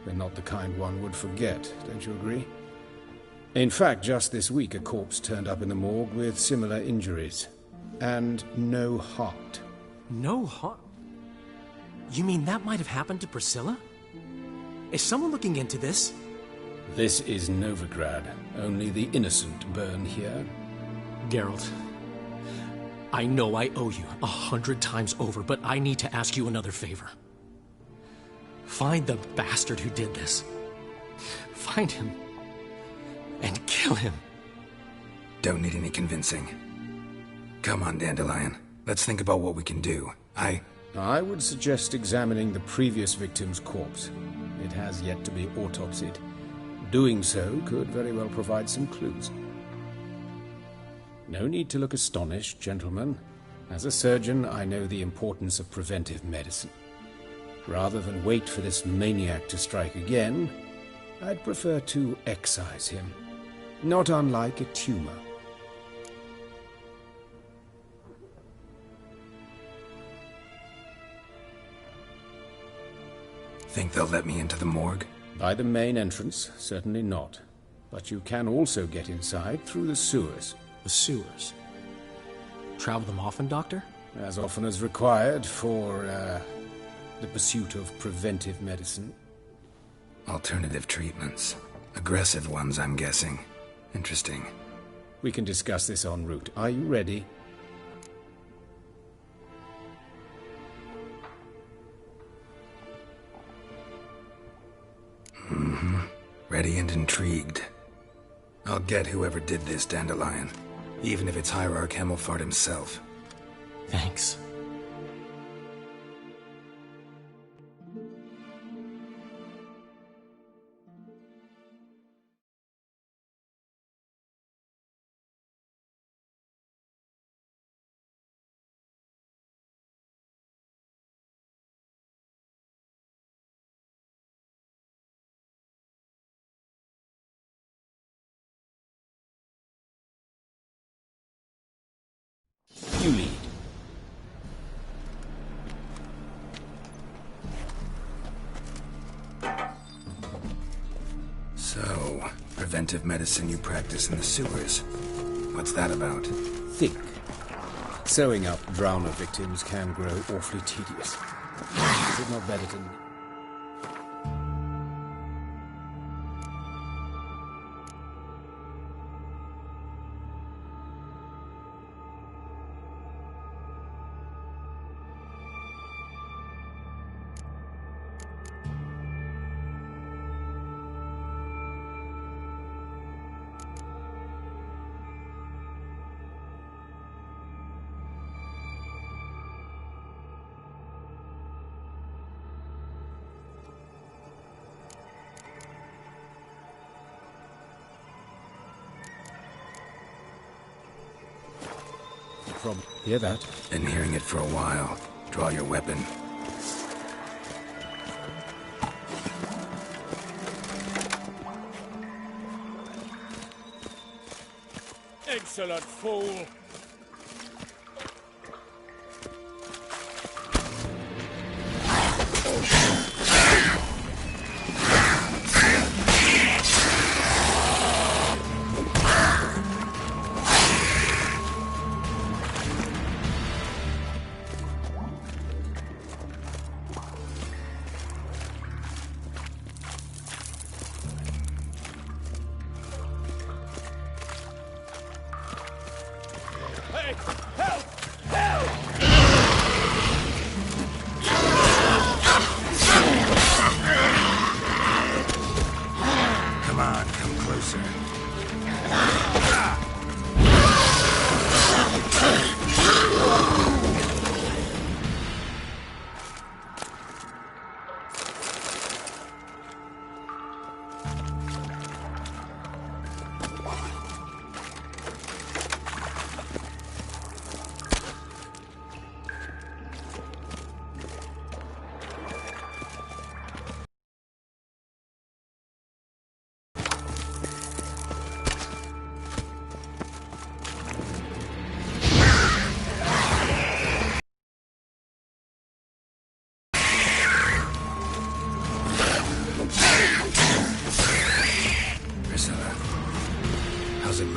They're not the kind one would forget, don't you agree? In fact, just this week a corpse turned up in the morgue with similar injuries. And no heart. No heart? You mean that might have happened to Priscilla? Is someone looking into this? This is Novigrad. Only the innocent burn here. Geralt, I know I owe you 100 times over, but I need to ask you another favor. Find the bastard who did this. Find him. And kill him. Don't need any convincing. Come on, Dandelion. Let's think about what we can do. I would suggest examining the previous victim's corpse. It has yet to be autopsied. Doing so could very well provide some clues. No need to look astonished, gentlemen. As a surgeon, I know the importance of preventive medicine. Rather than wait for this maniac to strike again, I'd prefer to excise him. Not unlike a tumor. Think they'll let me into the morgue? By the main entrance, certainly not. But you can also get inside through the sewers. The sewers? Travel them often, Doctor? As often as required for, the pursuit of preventive medicine. Alternative treatments. Aggressive ones, I'm guessing. Interesting. We can discuss this en route. Are you ready? Mm-hmm. Ready and intrigued. I'll get whoever did this, Dandelion. Even if it's Hierarch Hemmelfart himself. Thanks. You lead. So, preventive medicine you practice in the sewers. What's that about? Think. Sewing up drowner victims can grow awfully tedious. Is it not better to... Hear that? Been hearing it for a while. Draw your weapon. Excellent fool!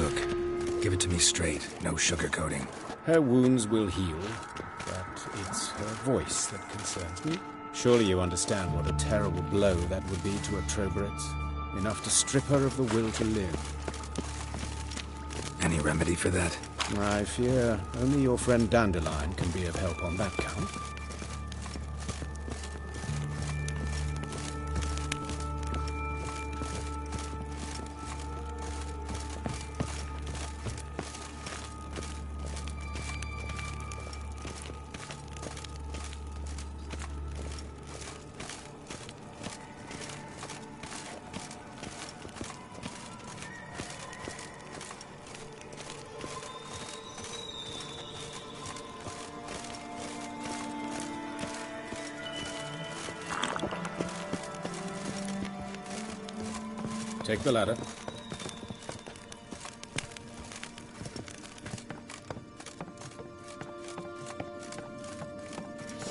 look. Give it to me straight, no sugarcoating. Her wounds will heal, but it's her voice that concerns me. Surely you understand what a terrible blow that would be to a Troberet. Enough to strip her of the will to live. Any remedy for that? I fear only your friend Dandelion can be of help on that count. Take the ladder.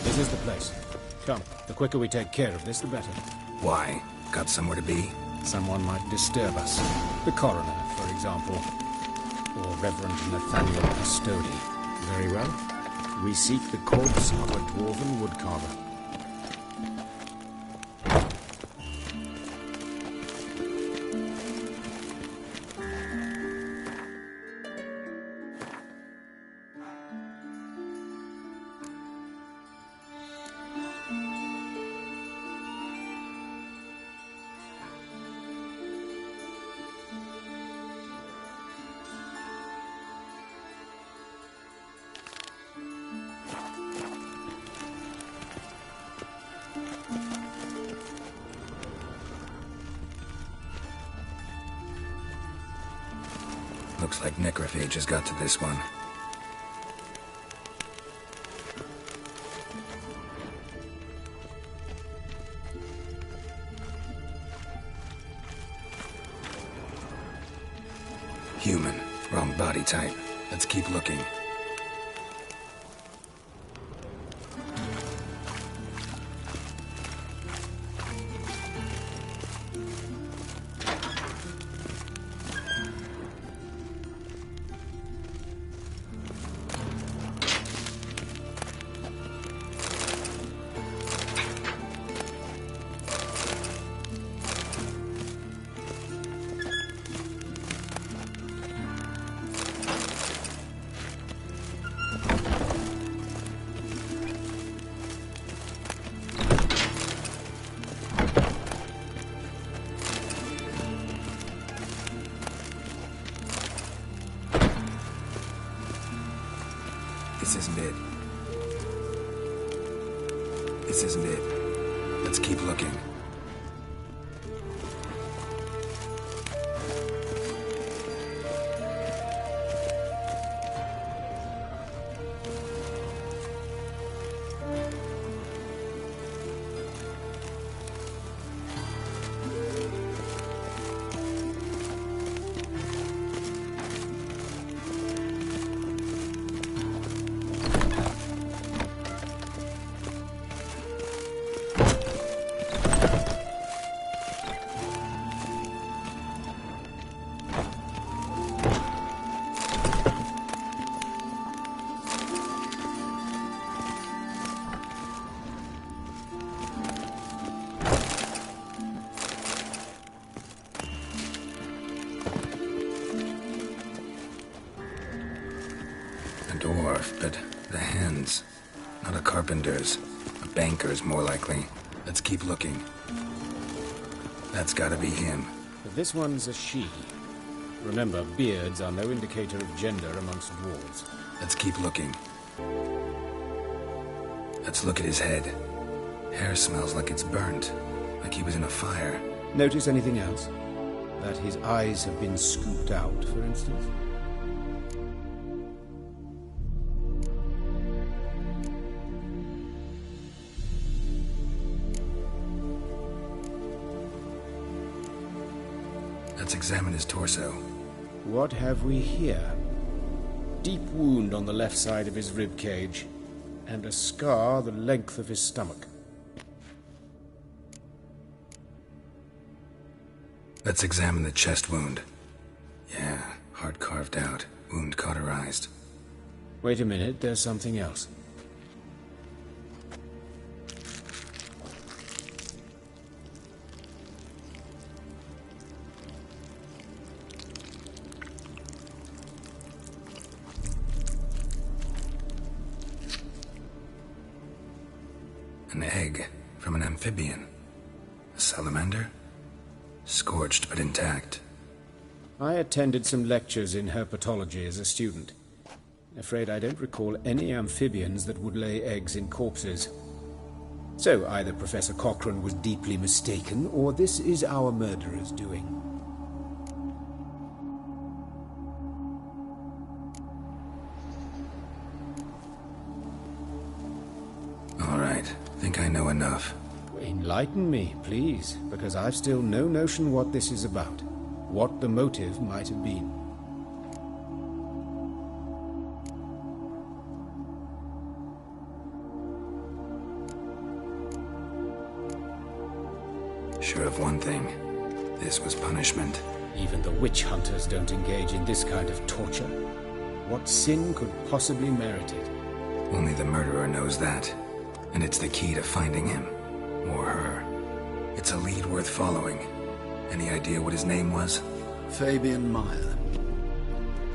This is the place. Come, the quicker we take care of this, the better. Why? Got somewhere to be? Someone might disturb us. The coroner, for example. Or Reverend Nathaniel Custody. Very well. We seek the corpse of a dwarven woodcarver. Looks like necrophage has got to this one. Human. Wrong body type. Let's keep looking. This isn't it. This isn't it. Let's keep looking. Dwarf, but the hands. Not a carpenter's. A banker's, more likely. Let's keep looking. That's gotta be him. But this one's a she. Remember, beards are no indicator of gender amongst dwarves. Let's keep looking. Let's look at his head. Hair smells like it's burnt. Like he was in a fire. Notice anything else? That his eyes have been scooped out, for instance? Let's examine his torso. What have we here? Deep wound on the left side of his rib cage, and a scar the length of his stomach. Let's examine the chest wound. Yeah, Heart carved out, wound cauterized. Wait a minute, there's something else. An egg from an amphibian. A salamander? Scorched but intact. I attended some lectures in herpetology as a student. Afraid I don't recall any amphibians that would lay eggs in corpses. So either Professor Cochrane was deeply mistaken, or this is our murderer's doing. All right, think I know enough. Enlighten me, please, because I've still no notion what this is about. What the motive might have been. Sure of one thing. This was punishment. Even the witch hunters don't engage in this kind of torture. What sin could possibly merit it? Only the murderer knows that. And it's the key to finding him. Or her. It's a lead worth following. Any idea what his name was? Fabian Meyer.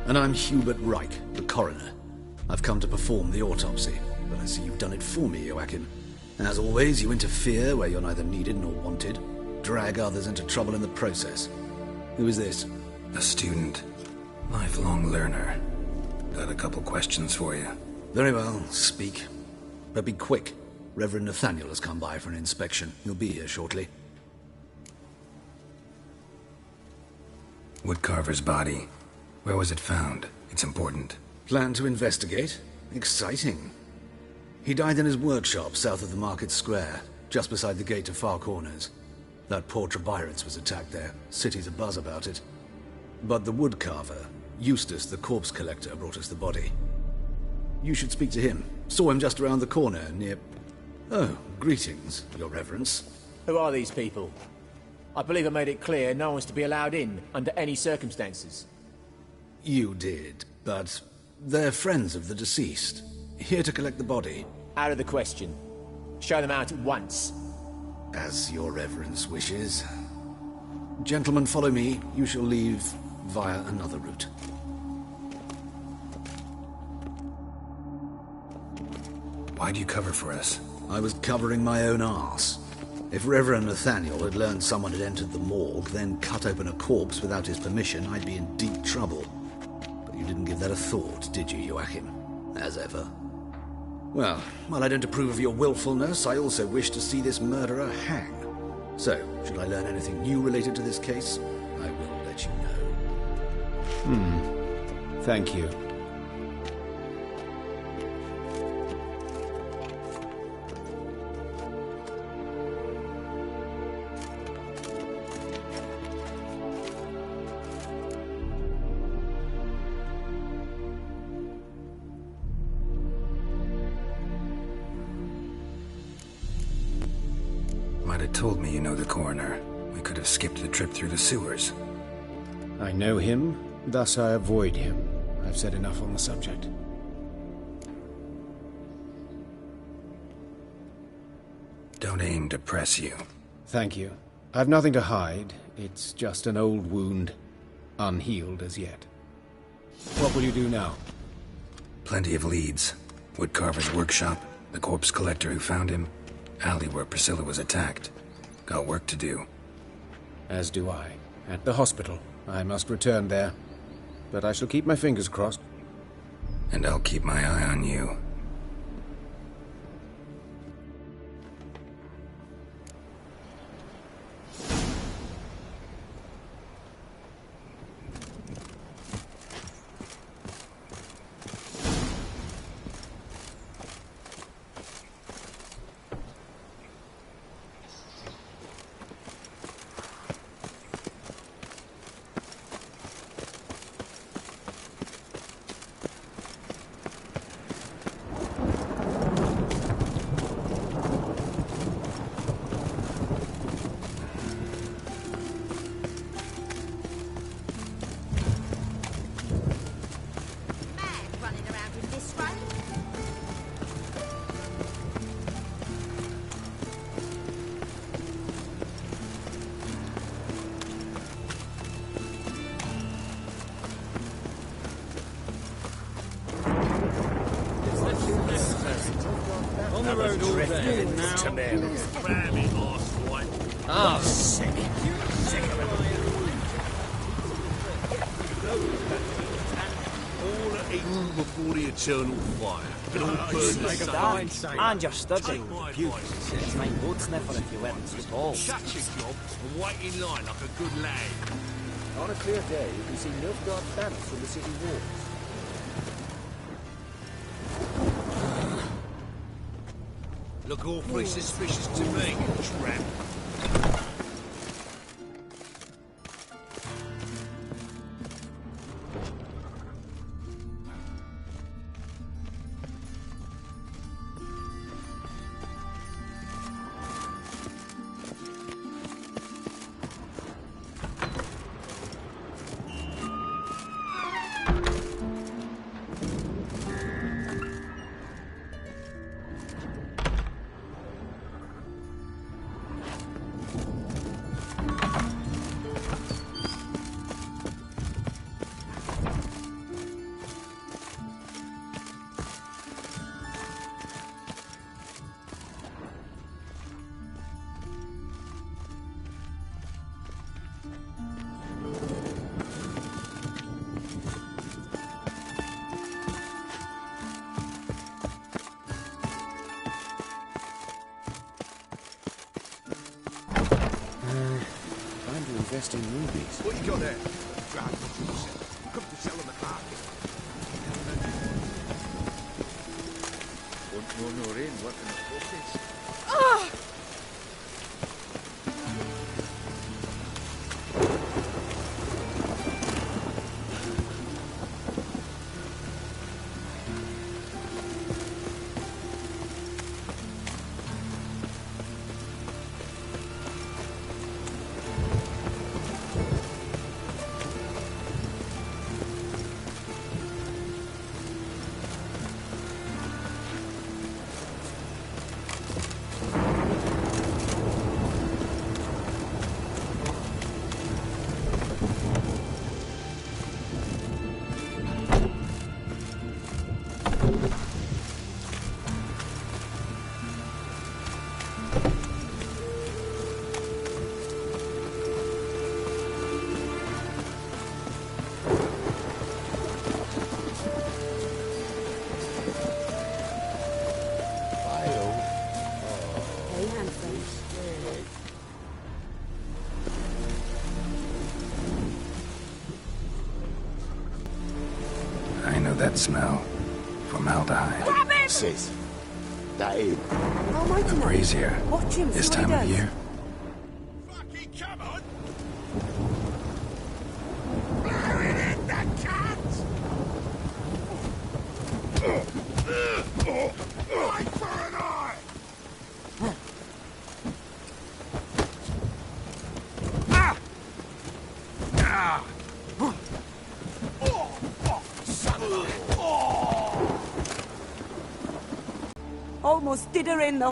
And I'm Hubert Reich, the coroner. I've come to perform the autopsy, but I see you've done it for me, Joachim. As always, you interfere where you're neither needed nor wanted. Drag others into trouble in the process. Who is this? A student. Lifelong learner. Got a couple questions for you. Very well, speak. But be quick. Reverend Nathaniel has come by for an inspection. He'll be here shortly. Woodcarver's body. Where was it found? It's important. Plan to investigate? Exciting. He died in his workshop south of the market square, just beside the gate to Far Corners. That poor Trebirance was attacked there. City's abuzz about it. But the woodcarver, Eustace the corpse collector, brought us the body. You should speak to him. Saw him just around the corner near... Oh, greetings, Your Reverence. Who are these people? I believe I made it clear no one's to be allowed in under any circumstances. You did, but they're friends of the deceased. Here to collect the body. Out of the question. Show them out at once. As Your Reverence wishes. Gentlemen, follow me. You shall leave via another route. Why'd you cover for us? I was covering my own arse. If Reverend Nathaniel had learned someone had entered the morgue, then cut open a corpse without his permission, I'd be in deep trouble. But you didn't give that a thought, did you, Joachim? As ever. Well, while I don't approve of your willfulness, I also wish to see this murderer hang. So, should I learn anything new related to this case, I will let you know. Thank you. Might have told me you know the coroner. We could have skipped the trip through the sewers. I know him, thus I avoid him. I've said enough on the subject. Don't aim to press you. Thank you. I've nothing to hide. It's just an old wound, unhealed as yet. What will you do now? Plenty of leads. Woodcarver's workshop, the corpse collector who found him, alley where Priscilla was attacked. Got work to do. As do I. At the hospital. I must return there. But I shall keep my fingers crossed. And I'll keep my eye on you. another drifter in this Tamara. Ah, sick. Sick of it. All at equal before the eternal fire. It all burns the same. And you're studying computers. It's like Woodsniffer if you weren't to ball. Shut your job and wait in line like a good lad. on a clear day, you can see Nilfgaard banners from the city walls. Look awfully suspicious to me, tramp. Time to invest in movies. What you got there? Come to sell on the market. Want more in, what in the pockets? Ah! I know that smell. Formaldehyde. Sis, that him. How am I to know? Brazier. Watch him. This see what he time of does. year. Fucking come on! Blowing in the cats! Eye for an eye! Ah! Ah! Son of a... Almost did her in the